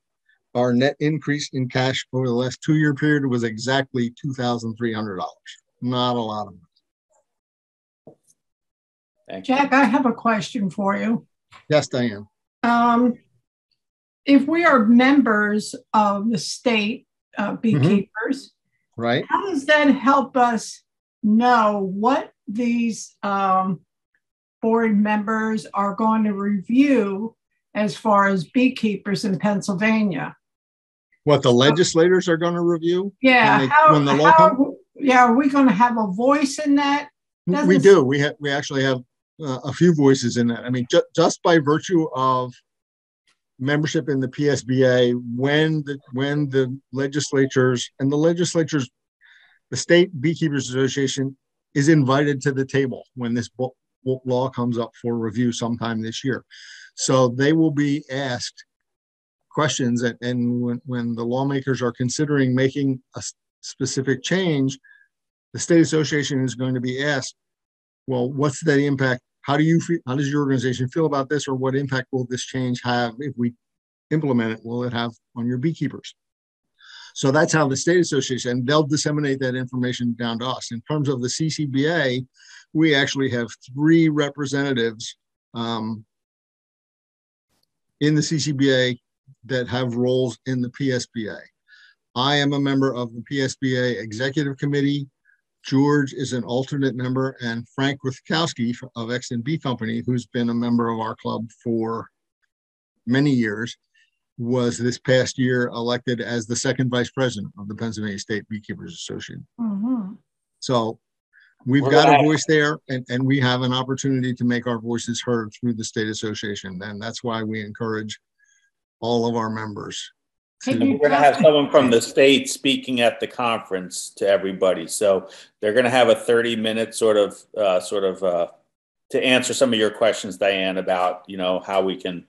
our net increase in cash over the last 2-year period was exactly $2,300. Not a lot of money. Thank you. Jack, I have a question for you. Yes, Diane. If we are members of the state beekeepers, right? How does that help us know what these board members are going to review as far as beekeepers in Pennsylvania? What the legislators are going to review? Yeah. When the law comes? Are we going to have a voice in that? We do. We actually have a few voices in that. I mean, just by virtue of membership in the PSBA, when the legislatures, and the legislatures the State Beekeepers Association is invited to the table when this law comes up for review sometime this year. So they will be asked questions, and when the lawmakers are considering making a specific change, the state association is going to be asked, well, what's the impact? How does your organization feel about this, or what impact will this change have if we implement it? Will it have on your beekeepers? So that's how the state association, and they'll disseminate that information down to us. In terms of the CCBA, we actually have 3 representatives in the CCBA that have roles in the PSBA. I am a member of the PSBA Executive Committee. George is an alternate member, and Frank Ruthkowski of Exton Bee Company, who's been a member of our club for many years, was this past year elected as the 2nd vice president of the Pennsylvania State Beekeepers Association. Mm-hmm. So we've got a voice there, and we have an opportunity to make our voices heard through the state association. And that's why we encourage all of our members. We're going to have someone from the state speaking at the conference to everybody. So they're going to have a 30-minute sort of to answer some of your questions, Diane, about, you know, how we can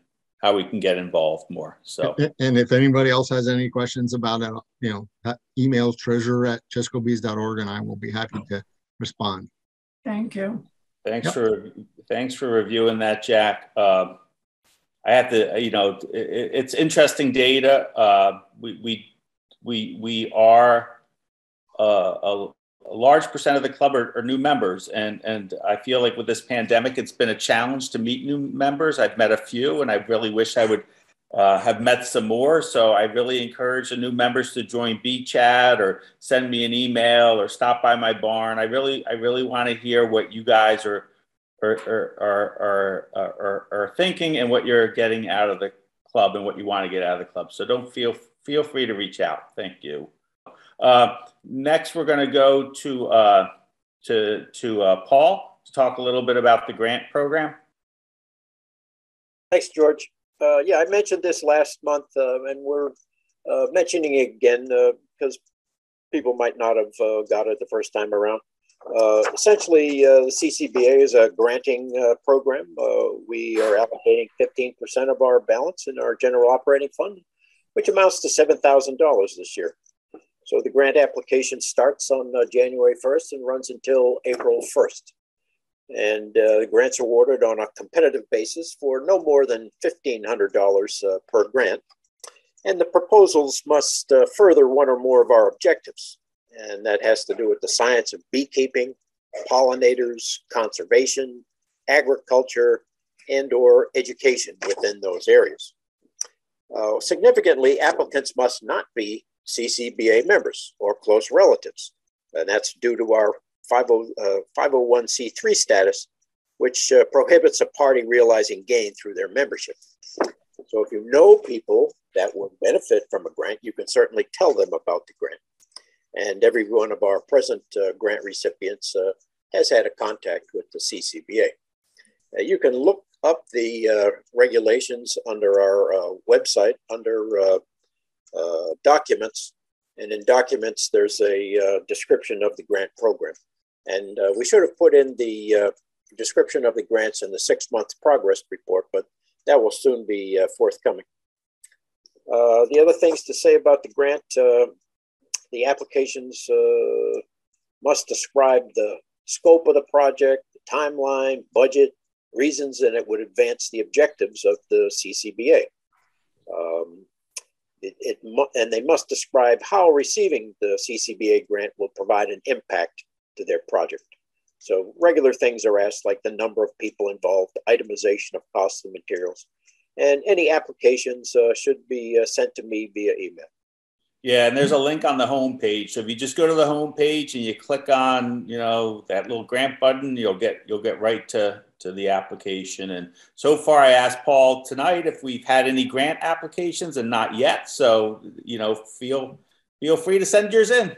get involved more. So, and if anybody else has any questions about it, you know, email treasurer@chescobees.org, and I will be happy to respond. Thank you. Thanks for reviewing that, Jack. I have to, you know, it's interesting data. We are a large percent of the club are new members, and I feel like with this pandemic, it's been a challenge to meet new members. I've met a few, and I really wish I would have met some more. So I really encourage the new members to join Bee Chat or send me an email or stop by my barn. I really want to hear what you guys are thinking and what you're getting out of the club and what you want to get out of the club. So don't feel free to reach out. Thank you. Next, we're going to go to Paul to talk a little bit about the grant program. Thanks, George. Yeah, I mentioned this last month, and we're mentioning it again because people might not have got it the first time around. Essentially, the CCBA is a granting program. We are allocating 15% of our balance in our general operating fund, which amounts to $7,000 this year. So the grant application starts on January 1st and runs until April 1st. And the grants are awarded on a competitive basis for no more than $1,500 per grant. And the proposals must further one or more of our objectives. And that has to do with the science of beekeeping, pollinators, conservation, agriculture, and/or education within those areas. Significantly, applicants must not be CCBA members or close relatives. And that's due to our 501c3 status, which prohibits a party realizing gain through their membership. So if you know people that would benefit from a grant, you can certainly tell them about the grant. And every one of our present grant recipients has had a contact with the CCBA. You can look up the regulations under our website under documents. And in documents, there's a description of the grant program. And we should have put in the description of the grants in the 6-month progress report, but that will soon be forthcoming. The other things to say about the grant, the applications must describe the scope of the project, the timeline, budget, reasons, and it would advance the objectives of the CCBA. And they must describe how receiving the CCBA grant will provide an impact to their project. So regular things are asked, like the number of people involved, itemization of costs and materials, and any applications should be sent to me via email. Yeah, and there's a link on the home page. So if you just go to the home page and you click on, you know, that little grant button, you'll get right to the application. And so far, I asked Paul tonight if we've had any grant applications, and not yet. So, you know, feel free to send yours in.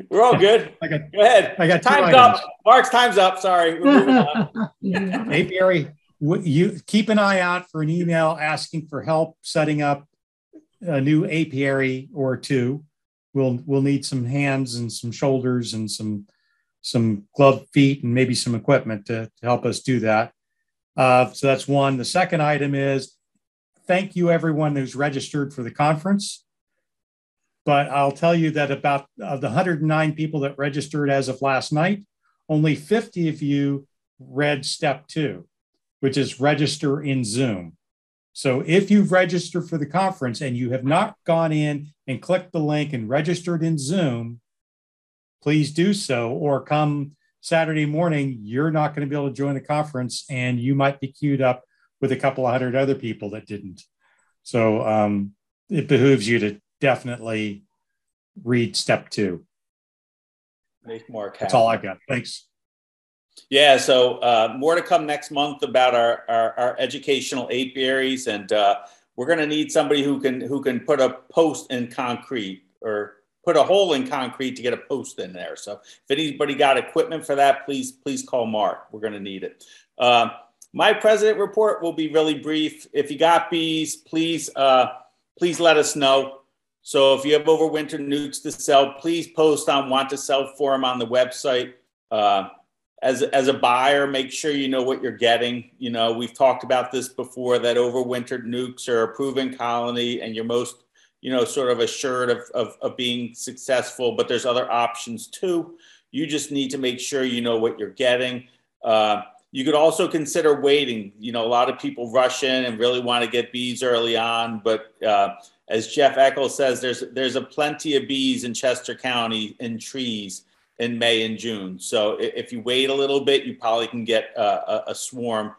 We're all good. Go ahead. I got time's up. Mark's time's up. Sorry. We're moving on. Apiary, you keep an eye out for an email asking for help setting up a new apiary or two. we'll need some hands and some shoulders and some gloved feet and maybe some equipment to help us do that. So that's one. The second item is thank you everyone who's registered for the conference. But I'll tell you that about the 109 people that registered as of last night, only 50 of you read step 2, which is register in Zoom. So if you've registered for the conference and you have not gone in and clicked the link and registered in Zoom, please do so, or come Saturday morning, you're not going to be able to join the conference and you might be queued up with a couple of hundred other people that didn't. So it behooves you to definitely read step 2. Make Mark happy. That's all I've got. Thanks. Yeah, so more to come next month about our educational apiaries, and we're going to need somebody who can put a post in concrete or put a hole in concrete to get a post in there. So if anybody got equipment for that, please call Mark. We're going to need it. My president report will be really brief. If you got bees, please let us know. So if you have overwinter nukes to sell, please post on Want to Sell forum on the website. As a buyer, make sure you know what you're getting. You know, we've talked about this before, that overwintered nukes are a proven colony and you're most, sort of assured of being successful, but there's other options too. You just need to make sure you know what you're getting. You could also consider waiting. A lot of people rush in and really want to get bees early on, but as Jeff Eckel says, there's a plenty of bees in Chester County in trees in May and June. So if you wait a little bit, you probably can get a swarm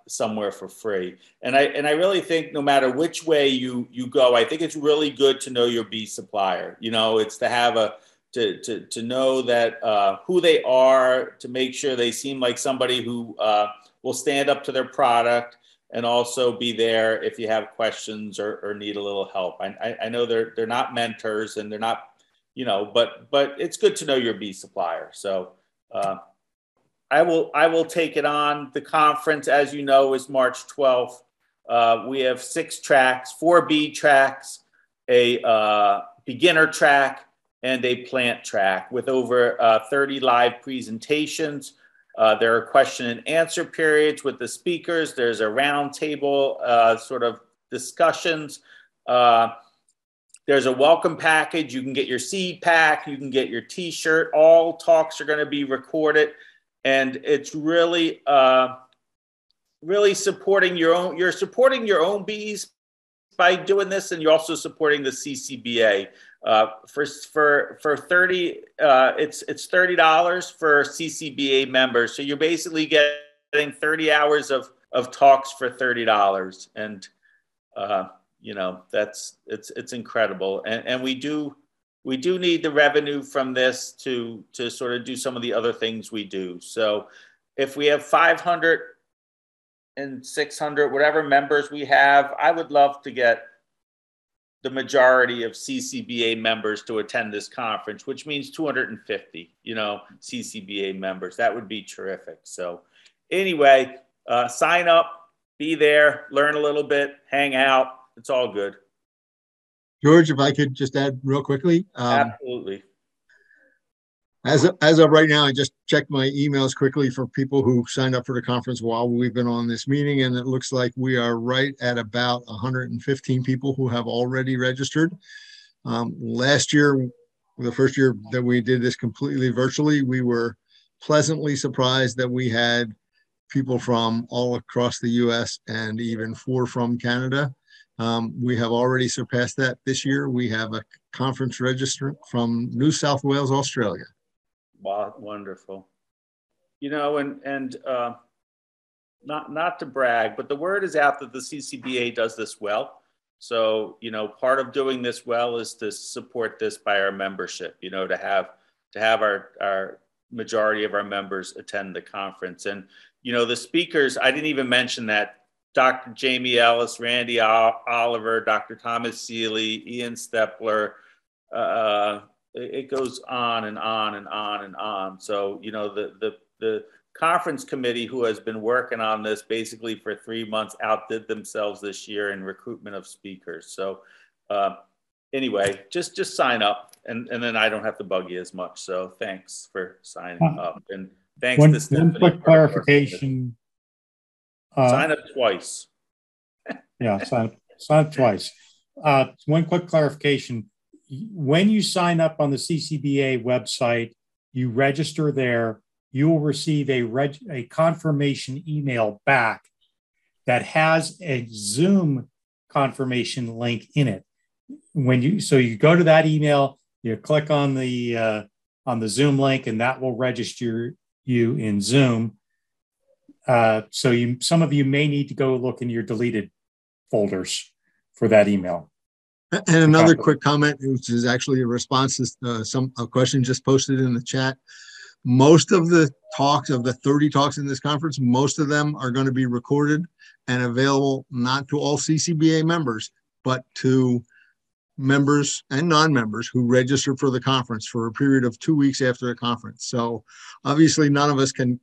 somewhere for free. And I really think no matter which way you go, I think it's really good to know your bee supplier. It's to have to know that who they are, to make sure they seem like somebody who will stand up to their product and also be there if you have questions or need a little help. I know they're not mentors and they're not, but it's good to know your bee supplier. So I will take it on. The conference, as you know, is March 12th. We have 6 tracks, 4 bee tracks, a beginner track, and a plant track with over 30 live presentations. There are question and answer periods with the speakers. There's a round table sort of discussions. There's a welcome package. You can get your seed pack. You can get your T-shirt. All talks are going to be recorded. And it's really, really supporting your own. You're supporting your own bees by doing this, and you're also supporting the CCBA. For 30, it's $30 for CCBA members. So you're basically getting 30 hours of talks for $30, and it's incredible. And we do need the revenue from this to sort of do some of the other things we do. So if we have 500 and 600, whatever members we have, I would love to get the majority of CCBA members to attend this conference, which means 250, CCBA members. That would be terrific. So anyway, sign up, be there, learn a little bit, hang out. It's all good. George, if I could just add real quickly. Absolutely. As of right now, I just checked my emails quickly for people who signed up for the conference while we've been on this meeting, and it looks like we are right at about 115 people who have already registered. Last year, the first year that we did this completely virtually, we were pleasantly surprised that we had people from all across the U.S. and even 4 from Canada. We have already surpassed that this year. We have a conference registrant from New South Wales, Australia. Wow, wonderful. And not to brag, but the word is out that the CCBA does this well. So, part of doing this well is to support this by our membership, to have our majority of our members attend the conference. And, the speakers, I didn't even mention that. Dr. Jamie Ellis, Randy Oliver, Dr. Thomas Seeley, Ian Stepler, it goes on and on and on and on. So, the conference committee, who has been working on this basically for 3 months, outdid themselves this year in recruitment of speakers. So anyway, just sign up, and then I don't have to bug you as much. So thanks for signing up, and thanks to Stephanie. One quick clarification. Sign up twice. Yeah, sign up twice. One quick clarification. When you sign up on the CCBA website, you register there, you will receive a confirmation email back that has a Zoom confirmation link in it. So you go to that email, you click on the Zoom link, and that will register you in Zoom. So some of you may need to go look in your deleted folders for that email. And another quick comment, which is actually a response to a question just posted in the chat. Most of the talks, of the 30 talks in this conference, most of them are going to be recorded and available not to all CCBA members, but to members and non-members who register for the conference for a period of 2 weeks after the conference. So obviously none of us can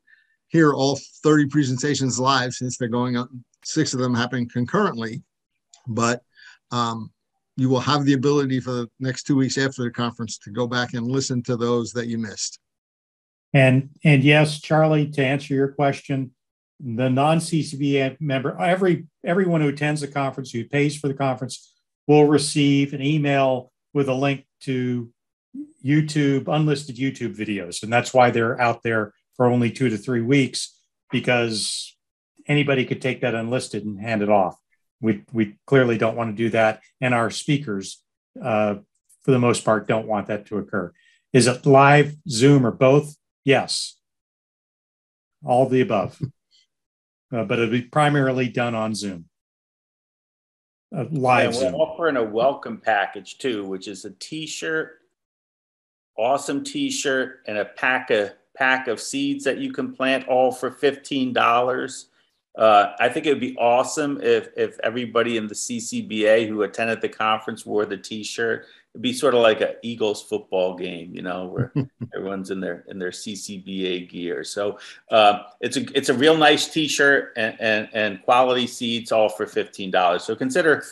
hear all 30 presentations live since they're going up, 6 of them happening concurrently, but you will have the ability for the next 2 weeks after the conference to go back and listen to those that you missed. And yes, Charlie, to answer your question, the non-CCBA member, everyone who attends the conference, who pays for the conference, will receive an email with a link to YouTube, unlisted YouTube videos. And that's why they're out there for only 2 to 3 weeks, because anybody could take that unlisted and hand it off. We clearly don't want to do that. And our speakers, for the most part, don't want that to occur. Is it live, Zoom, or both? Yes. All of the above. But it'll be primarily done on Zoom. Live Zoom. We're offering a welcome package too, which is a t-shirt, awesome t-shirt, and a pack of seeds that you can plant, all for $15. I think it would be awesome if everybody in the CCBA who attended the conference wore the t-shirt. It'd be sort of like an Eagles football game, where everyone's in their CCBA gear. So it's a real nice t-shirt and quality seeds, all for $15. So consider,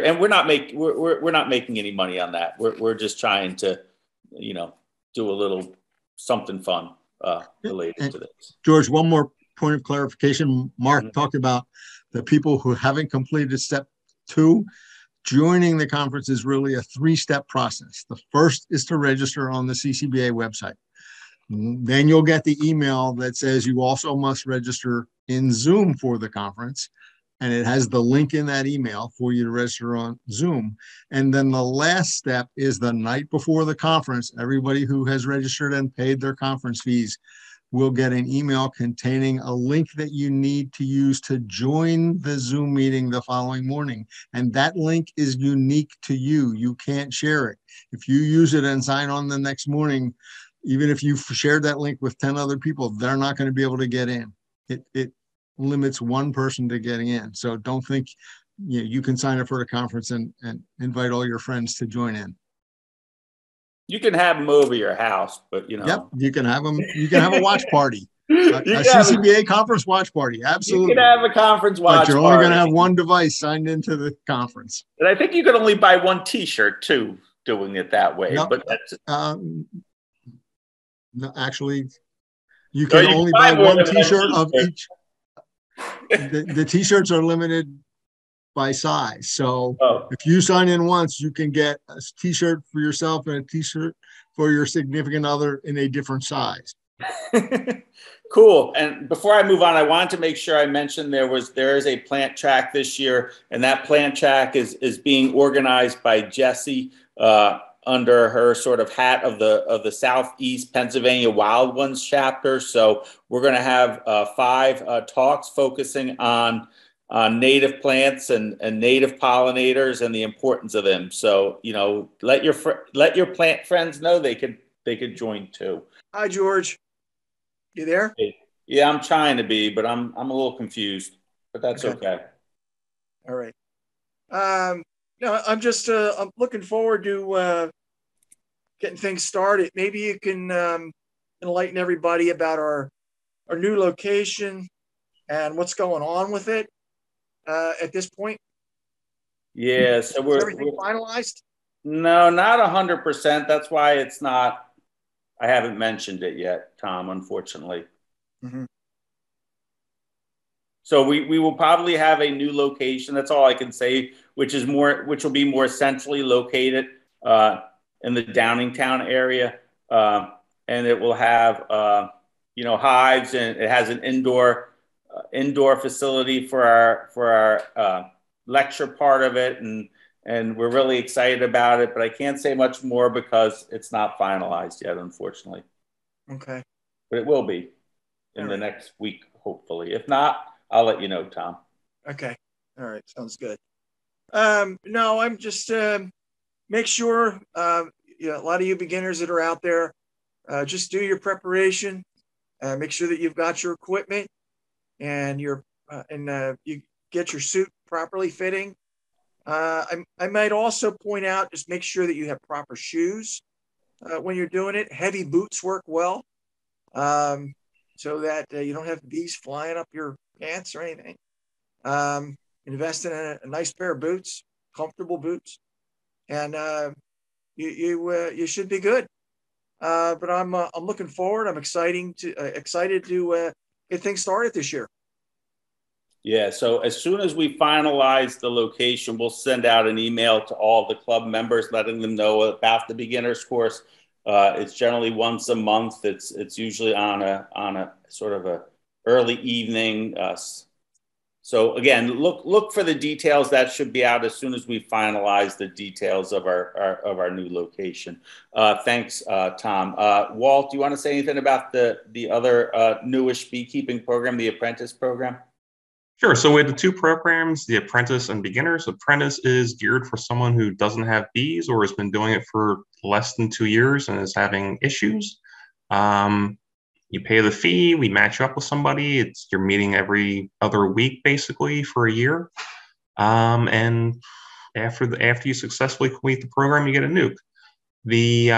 and we're not making any money on that. We're just trying to, do a little something fun related to this. George, one more point of clarification. Mark talked about the people who haven't completed step 2. Joining the conference is really a 3-step process. The first is to register on the CCBA website. Then you'll get the email that says you also must register in Zoom for the conference. And it has the link in that email for you to register on Zoom. And then the last step is the night before the conference. Everybody who has registered and paid their conference fees will get an email containing a link that you need to use to join the Zoom meeting the following morning. And that link is unique to you. You can't share it. If you use it and sign on the next morning, even if you've shared that link with 10 other people, they're not going to be able to get in. It limits one person to getting in. So don't think you can sign up for the conference and invite all your friends to join in. You can have them over your house, but Yep, you can have them. You can have a watch party, a CCBA conference watch party. Absolutely, you can have a conference watch. But you're only going to have one device signed into the conference. And I think you can only buy one T-shirt too, doing it that way. Nope. But that's no, actually, you can only buy one T-shirt of each. The T-shirts are limited by size. So if you sign in once, you can get a T-shirt for yourself and a T-shirt for your significant other in a different size. Cool. And before I move on, I wanted to make sure I mentioned there is a plant track this year, and that plant track is being organized by Jessie under her sort of hat of the Southeast Pennsylvania Wild Ones chapter. So we're going to have 5 talks focusing on native plants and native pollinators and the importance of them. So, let your plant friends know they could join too. Hi, George. You there? Yeah, I'm trying to be, but I'm a little confused, but that's okay. All right. I'm just I'm looking forward to getting things started. Maybe you can enlighten everybody about our new location and what's going on with it at this point. Yeah, so is everything finalized? No, not 100%. That's why it's not. I haven't mentioned it yet, Tom. Unfortunately. Mm-hmm. So we will probably have a new location. That's all I can say, which will be more centrally located in the Downingtown area, and it will have hives, and it has an indoor facility for our lecture part of it, and we're really excited about it. But I can't say much more because it's not finalized yet, unfortunately. Okay. But it will be in the next week, hopefully. If not, I'll let you know, Tom. Okay. All right. Sounds good. No, I'm just make sure a lot of you beginners that are out there, just do your preparation. Make sure that you've got your equipment and you get your suit properly fitting. I might also point out, just make sure that you have proper shoes when you're doing it. Heavy boots work well, so that you don't have bees flying up your pants or anything. Invest in a nice pair of boots, comfortable boots, and you should be good. But I'm looking forward. I'm excited to get things started this year. Yeah. So as soon as we finalize the location, we'll send out an email to all the club members, letting them know about the beginners course. It's generally once a month. It's usually on a sort of a early evening. So again, look for the details. That should be out as soon as we finalize the details of our new location. Thanks, Tom. Walt, do you want to say anything about the other newish beekeeping program, the Apprentice program? Sure. So we have the two programs, the Apprentice and Beginners. Apprentice is geared for someone who doesn't have bees or has been doing it for less than 2 years and is having issues. You pay the fee, we match you up with somebody. You're meeting every other week basically for a year. And after you successfully complete the program, you get a nuke. The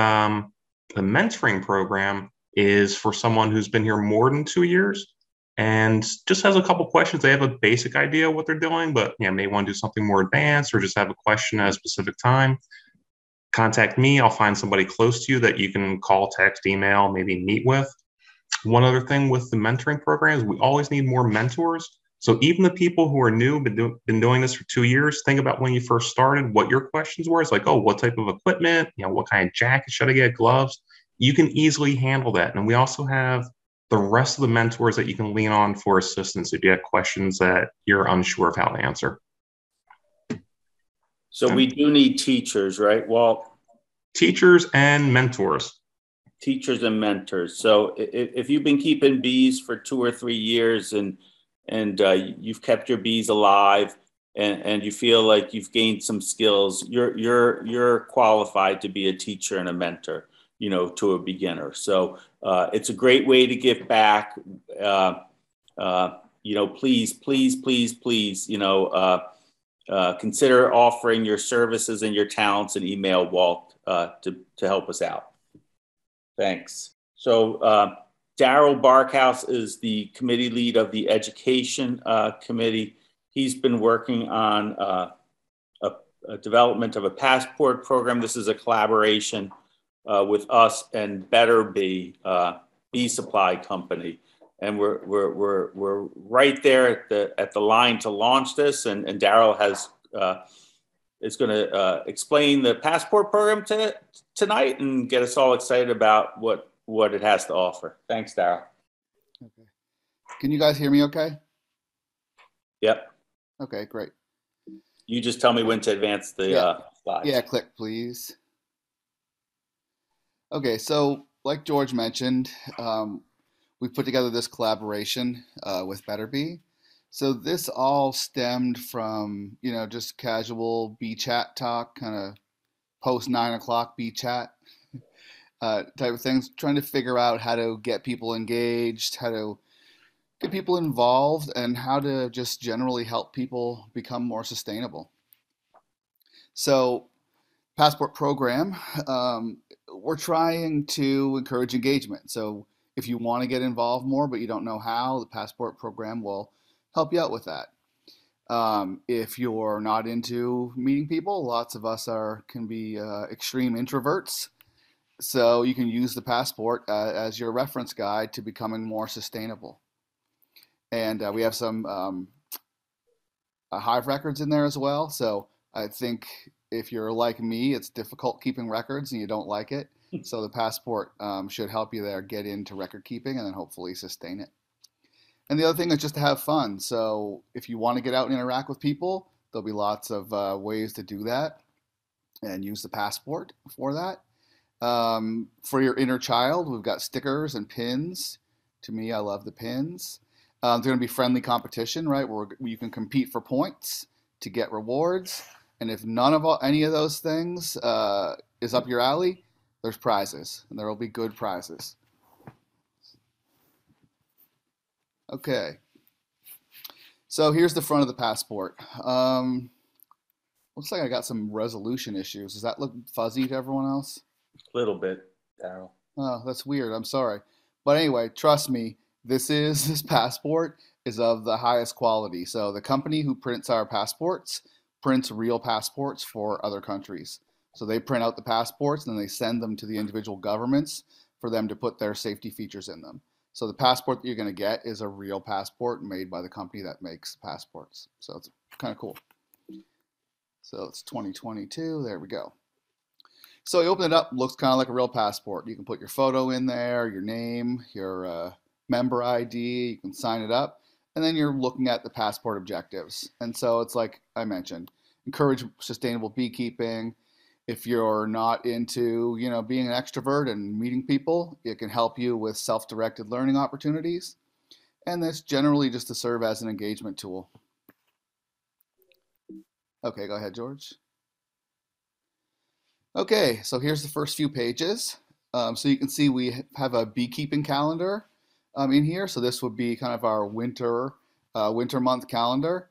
mentoring program is for someone who's been here more than 2 years and just has a couple questions. They have a basic idea of what they're doing, but may want to do something more advanced or just have a question at a specific time. Contact me. I'll find somebody close to you that you can call, text, email, maybe meet with. One other thing with the mentoring program is we always need more mentors. So even the people who are new, been doing this for 2 years, think about when you first started, what your questions were. It's like, oh, what type of equipment? What kind of jacket should I get? Gloves? You can easily handle that. And we also have the rest of the mentors that you can lean on for assistance if you have questions that you're unsure of how to answer. So we do need teachers, right, Walt? Teachers and mentors. Teachers and mentors. So if you've been keeping bees for 2 or 3 years and you've kept your bees alive and you feel like you've gained some skills, you're qualified to be a teacher and a mentor, to a beginner. So it's a great way to give back. Please, consider offering your services and your talents and email Walt to help us out. Thanks. So Daryll Barkhouse is the committee lead of the education committee. He's been working on a development of a passport program. This is a collaboration with us and Better Bee, bee supply company. And we're right there at the line to launch this. And Daryll is going to explain the passport program tonight and get us all excited about what it has to offer. Thanks, Daryll. Okay. Can you guys hear me okay? Yep. Okay, great. You just tell me when to advance the slides. Yeah, click, please. Okay, so like George mentioned, we put together this collaboration with Better Bee. So this all stemmed from, just casual bee chat talk, kind of post 9 o'clock bee chat type of things, trying to figure out how to get people engaged, how to get people involved, and how to just generally help people become more sustainable. So passport program, we're trying to encourage engagement. So if you want to get involved more, but you don't know how, the passport program will help you out with that. If you're not into meeting people, lots of us can be extreme introverts. So you can use the passport as your reference guide to becoming more sustainable. And we have some hive records in there as well. So I think if you're like me, it's difficult keeping records and you don't like it. So the passport should help you there get into record keeping and then hopefully sustain it. And the other thing is just to have fun. So if you want to get out and interact with people, there'll be lots of ways to do that and use the passport for that. For your inner child, we've got stickers and pins. To me, I love the pins. There's going to be friendly competition, right, where you can compete for points to get rewards. And if any of those things is up your alley, there's prizes, and there will be good prizes. Okay. So here's the front of the passport. Looks like I got some resolution issues. Does that look fuzzy to everyone else? A little bit, Daryl. Oh, that's weird. I'm sorry. But anyway, trust me, this passport is of the highest quality. So the company who prints our passports prints real passports for other countries. So they print out the passports and then they send them to the individual governments for them to put their safety features in them. So the passport that you're going to get is a real passport made by the company that makes passports. So it's kind of cool. So it's 2022. There we go. So you open it up, looks kind of like a real passport. You can put your photo in there, your name, your member ID, you can sign it up, and then you're looking at the passport objectives. And so it's like I mentioned, encourage sustainable beekeeping. If you're not into, being an extrovert and meeting people, it can help you with self-directed learning opportunities. And that's generally just to serve as an engagement tool. Okay, go ahead, George. Okay, so here's the first few pages. So you can see we have a beekeeping calendar in here. So this would be kind of our winter month calendar.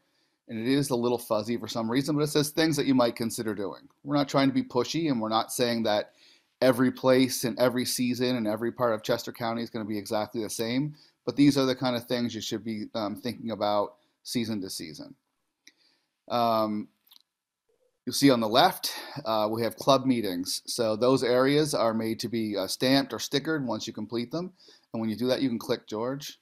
And it is a little fuzzy for some reason, but it says things that you might consider doing. We're not trying to be pushy, and we're not saying that every place and every season and every part of Chester County is going to be exactly the same. But these are the kind of things you should be thinking about season to season. You'll see on the left, we have club meetings. So those areas are made to be stamped or stickered once you complete them. And when you do that, you can click George.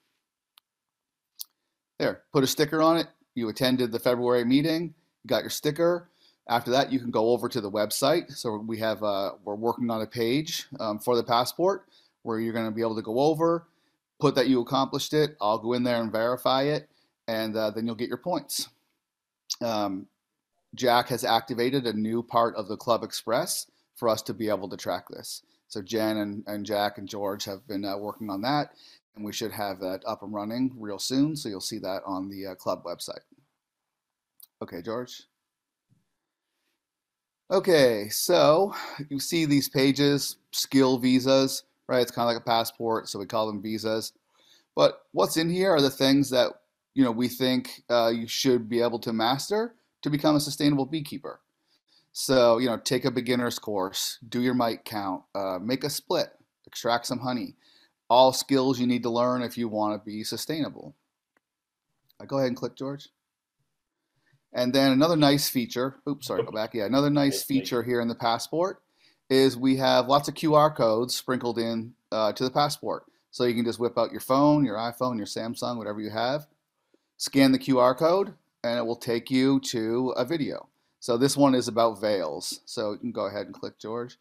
There, put a sticker on it. You attended the February meeting, you got your sticker. After that, you can go over to the website. So we have, we're working on a page for the passport where you're going to be able to go over, put that you accomplished it. I'll go in there and verify it, and then you'll get your points. Jack has activated a new part of the Club Express for us to be able to track this. So Jen and Jack and George have been working on that, and we should have that up and running real soon. So you'll see that on the club website. Okay, George. Okay, so you see these pages, skill visas, right? It's kind of like a passport, so we call them visas. But what's in here are the things that we think you should be able to master to become a sustainable beekeeper. So, take a beginner's course, do your mite count, make a split, extract some honey. All skills you need to learn if you want to be sustainable. Go ahead and click, George. And then another nice feature, oops, sorry, go back. Yeah, another nice feature here in the passport is we have lots of QR codes sprinkled in to the passport. So you can just whip out your phone, your iPhone, your Samsung, whatever you have, scan the QR code, and it will take you to a video. So this one is about veils. So you can go ahead and click, George.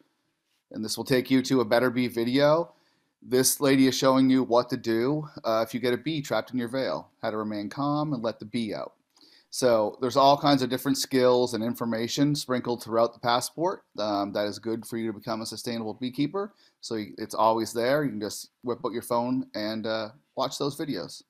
And this will take you to a Better Bee video. This lady is showing you what to do if you get a bee trapped in your veil, how to remain calm and let the bee out. So there's all kinds of different skills and information sprinkled throughout the passport that is good for you to become a sustainable beekeeper. So it's always there. You can just whip out your phone and watch those videos.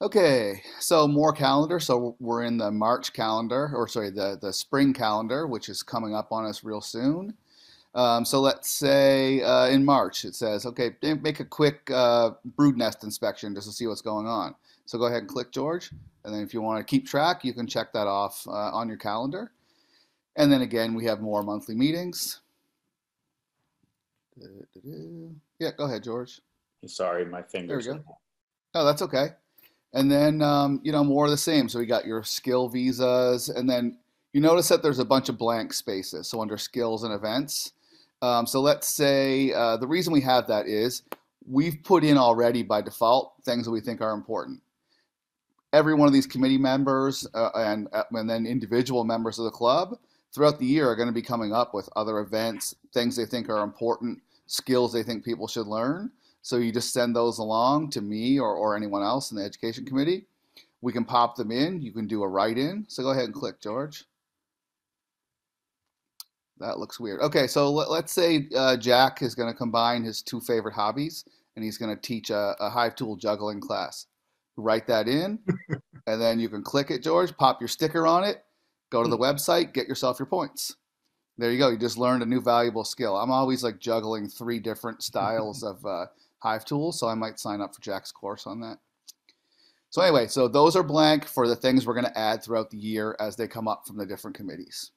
Okay, so more calendar. So we're in the March calendar, or sorry, the spring calendar, which is coming up on us real soon. So let's say in March, it says, okay, make a quick brood nest inspection just to see what's going on. So go ahead and click, George. And then if you want to keep track, you can check that off on your calendar. And then again, we have more monthly meetings. Yeah, go ahead, George. Sorry, my fingers. There we go. Oh, that's okay. And then, more of the same. So we got your skill visas, and then you notice that there's a bunch of blank spaces. So under skills and events. So let's say the reason we have that is we've put in already by default things that we think are important. Every one of these committee members and then individual members of the club throughout the year are going to be coming up with other events, things they think are important, skills they think people should learn. So you just send those along to me or anyone else in the education committee. We can pop them in. You can do a write-in. So go ahead and click, George. That looks weird. Okay, so let's say Jack is going to combine his two favorite hobbies, and he's going to teach a hive tool juggling class. Write that in, and then you can click it, George, pop your sticker on it, go to the website, get yourself your points. There you go. You just learned a new valuable skill. I'm always like juggling 3 different styles of hive tools, so I might sign up for Jack's course on that. So anyway, so those are blank for the things we're going to add throughout the year as they come up from the different committees.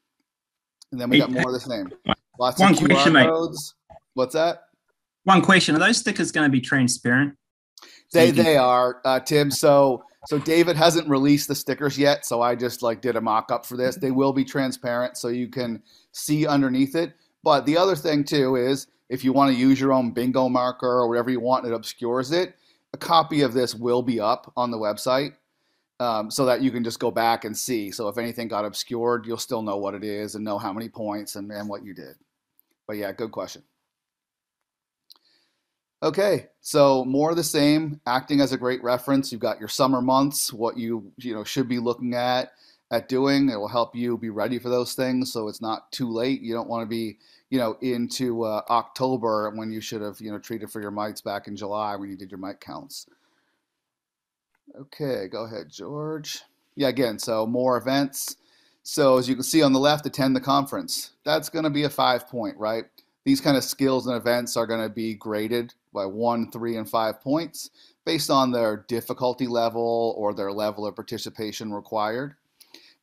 And then we got more of the same. Lots of QR codes. What's that? One question. Are those stickers going to be transparent? They are, Tim. So David hasn't released the stickers yet, so I just did a mock-up for this. They will be transparent, so you can see underneath it. But the other thing, too, is if you want to use your own bingo marker or whatever you want, it obscures it, a copy of this will be up on the website so that you can just go back and see. So if anything got obscured, you'll still know what it is and know how many points and what you did. But yeah, good question. Okay, so more of the same, acting as a great reference. You've got your summer months, what you should be looking at doing. It will help you be ready for those things so it's not too late. You don't want to be into October when you should have treated for your mites back in July when you did your mite counts. Okay, go ahead, George. Yeah, again, so more events. So as you can see on the left, attend the conference. That's going to be a 5-point, right? These kind of skills and events are going to be graded by 1, 3, and 5 points based on their difficulty level or their level of participation required.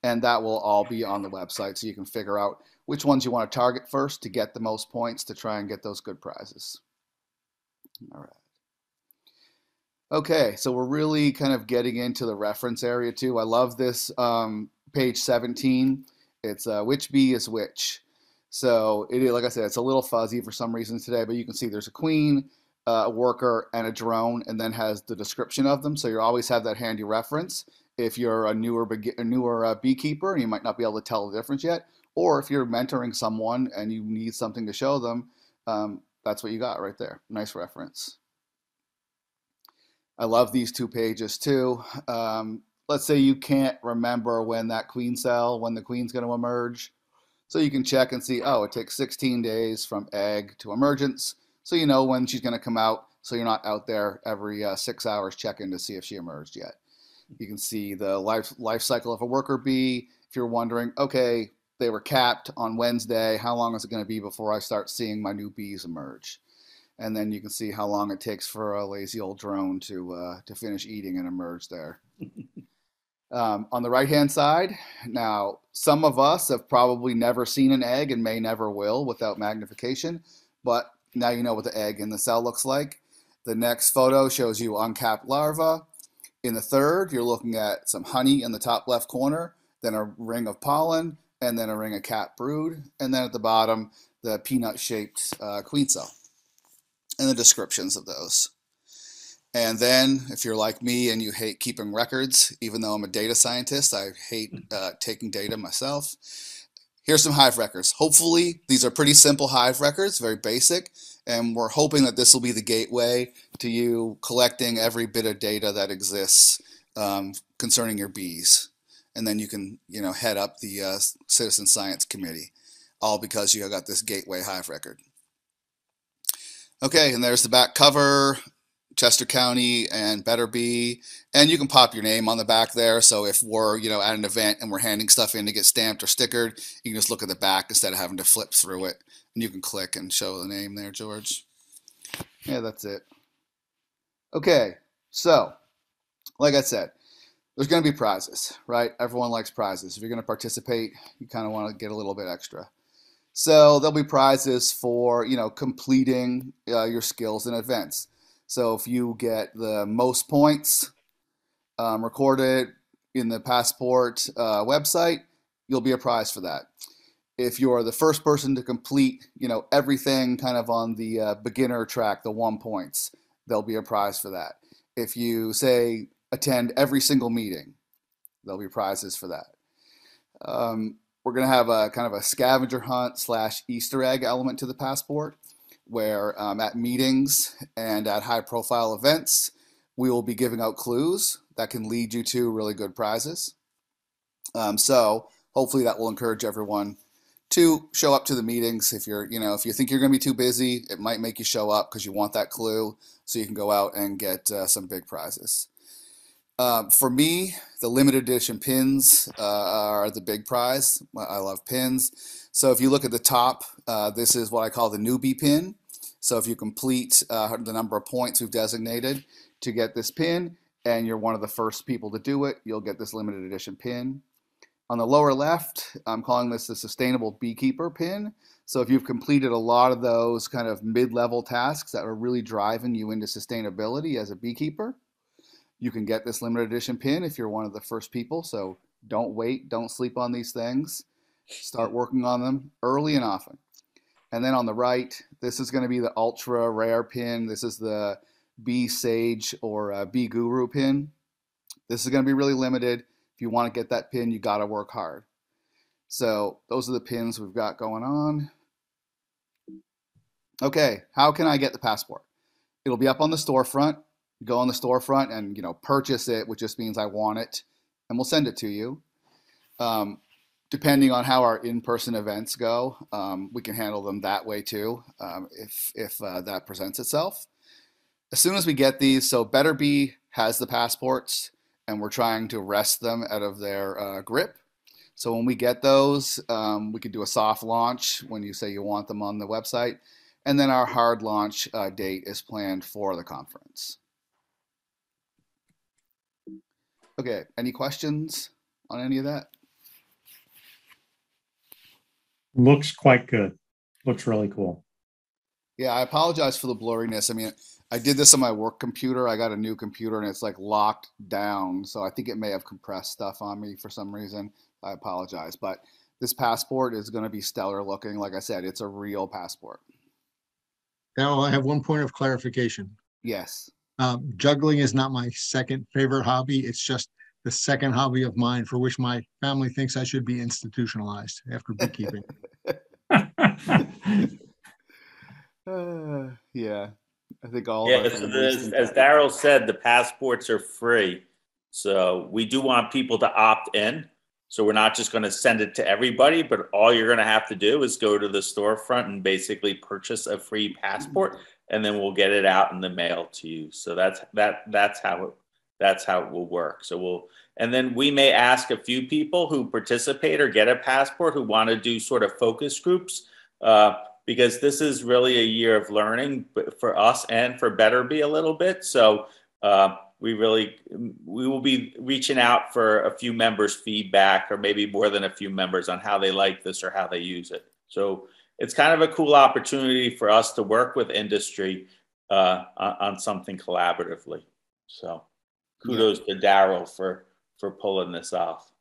And that will all be on the website, so you can figure out which ones you want to target first to get the most points to try and get those good prizes. All right. Okay, so we're really kind of getting into the reference area too. I love this page 17. It's which bee is which. So it is, like I said, it's a little fuzzy for some reason today, but you can see there's a queen, a worker, and a drone, and then has the description of them. So you always have that handy reference if you're a newer beekeeper and you might not be able to tell the difference yet, or if you're mentoring someone and you need something to show them, that's what you got right there. Nice reference. I love these 2 pages too. Let's say you can't remember when the queen's going to emerge. So you can check and see, oh, it takes 16 days from egg to emergence. So you know when she's going to come out, so you're not out there every 6 hours checking to see if she emerged yet. You can see the life cycle of a worker bee. If you're wondering, okay, they were capped on Wednesday, how long is it going to be before I start seeing my new bees emerge? And then you can see how long it takes for a lazy old drone to finish eating and emerge there. On the right-hand side, now, some of us have probably never seen an egg and may never will without magnification, but now you know what the egg in the cell looks like. The next photo shows you uncapped larva. In the third, you're looking at some honey in the top left corner, then a ring of pollen, and then a ring of capped brood, and then at the bottom, the peanut-shaped queen cell, and the descriptions of those. And then if you're like me and you hate keeping records, even though I'm a data scientist, I hate taking data myself. Here's some hive records. Hopefully these are pretty simple hive records, very basic, and we're hoping that this will be the gateway to you collecting every bit of data that exists concerning your bees. And then you can head up the Citizen Science Committee, all because you got this gateway hive record. Okay, and there's the back cover. Chester County and Better Bee, and you can pop your name on the back there. So if we're at an event and we're handing stuff in to get stamped or stickered, you can just look at the back instead of having to flip through it, and you can click and show the name there, George. Yeah, that's it. Okay, so like I said, there's going to be prizes, right? Everyone likes prizes. If you're going to participate, you kind of want to get a little bit extra. So there'll be prizes for completing your skills and events. So if you get the most points record it in the Passport website, you'll be a prize for that. If you're the first person to complete, everything kind of on the beginner track, the 1 points, there'll be a prize for that. If you say attend every single meeting, there'll be prizes for that. We're going to have a kind of a scavenger hunt / Easter egg element to the Passport, where at meetings and at high profile events, we will be giving out clues that can lead you to really good prizes. So hopefully that will encourage everyone to show up to the meetings. If if you think you're going to be too busy, it might make you show up because you want that clue so you can go out and get some big prizes. For me, the limited edition pins are the big prize. I love pins. So if you look at the top, this is what I call the newbie pin. So if you complete the number of points we've designated to get this pin, and you're one of the first people to do it, you'll get this limited edition pin. On the lower left, I'm calling this the Sustainable Beekeeper pin. So if you've completed a lot of those kind of mid-level tasks that are really driving you into sustainability as a beekeeper, you can get this limited edition pin if you're one of the first people. So don't wait, don't sleep on these things. Start working on them early and often. And then on the right, this is going to be the ultra rare pin. This is the Bee Sage or Bee Guru pin. This is going to be really limited. If you want to get that pin, you got to work hard. So those are the pins we've got going on. Okay, how can I get the Passport? It'll be up on the storefront. Go on the storefront and purchase it, which just means I want it, and we'll send it to you. Depending on how our in-person events go, we can handle them that way too, if that presents itself. As soon as we get these, so Better Bee has the passports, and we're trying to wrest them out of their grip. So when we get those, we can do a soft launch when you say you want them on the website, and then our hard launch date is planned for the conference. Okay, any questions on any of that? Looks quite good. Looks really cool. Yeah, I apologize for the blurriness. I mean, I did this on my work computer. I got a new computer and it's like locked down. So I think it may have compressed stuff on me for some reason. I apologize. But this passport is going to be stellar looking. Like I said, it's a real passport. Now I have one point of clarification. Yes. Juggling is not my second favorite hobby. It's just the second hobby of mine for which my family thinks I should be institutionalized after beekeeping. Yeah, I think all yeah, of us. as Daryll said, the passports are free. So we do want people to opt in. So we're not just going to send it to everybody, but all you're going to have to do is go to the storefront and basically purchase a free passport, and then we'll get it out in the mail to you. So that's how it will work. So and then we may ask a few people who participate or get a passport who want to do sort of focus groups, because this is really a year of learning for us and for Better Bee a little bit. So we will be reaching out for a few members' feedback, or maybe more than a few members, on how they like this or how they use it. So it's kind of a cool opportunity for us to work with industry on something collaboratively. So kudos to Daryll for pulling this off.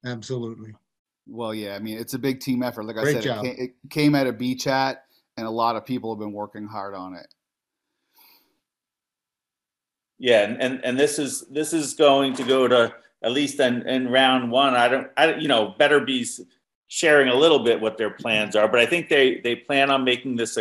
Absolutely. Well, yeah, I mean, it's a big team effort. Like Great I said, job. it came out of Bee Chat, and a lot of people have been working hard on it. Yeah, and this is going to go to, at least in round one. Better Bee's sharing a little bit what their plans are, but I think they plan on making this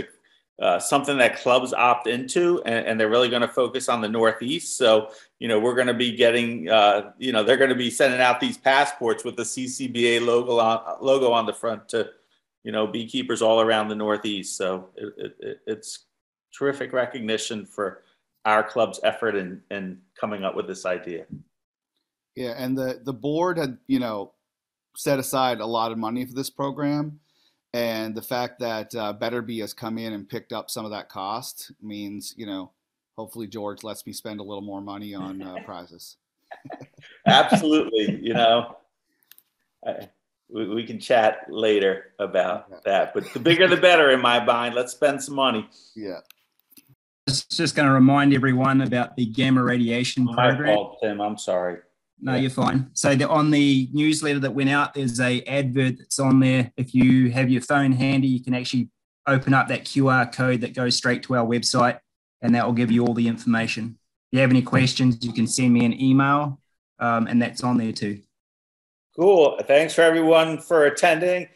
something that clubs opt into, and they're really going to focus on the Northeast. So we're going to be getting they're going to be sending out these passports with the CCBA logo on the front to beekeepers all around the Northeast. So it's terrific recognition for our club's effort in coming up with this idea. Yeah, and the board had set aside a lot of money for this program, and the fact that Better Bee has come in and picked up some of that cost means hopefully George lets me spend a little more money on prizes. Absolutely, we can chat later about that, but the bigger the better in my mind. Let's spend some money. Yeah. Just going to remind everyone about the gamma radiation program. My fault, Tim. I'm sorry. No, you're fine. So on the newsletter that went out, there's a advert that's on there. If you have your phone handy, you can actually open up that QR code that goes straight to our website, and that will give you all the information. If you have any questions, you can send me an email, and that's on there too. Cool. Thanks for everyone for attending.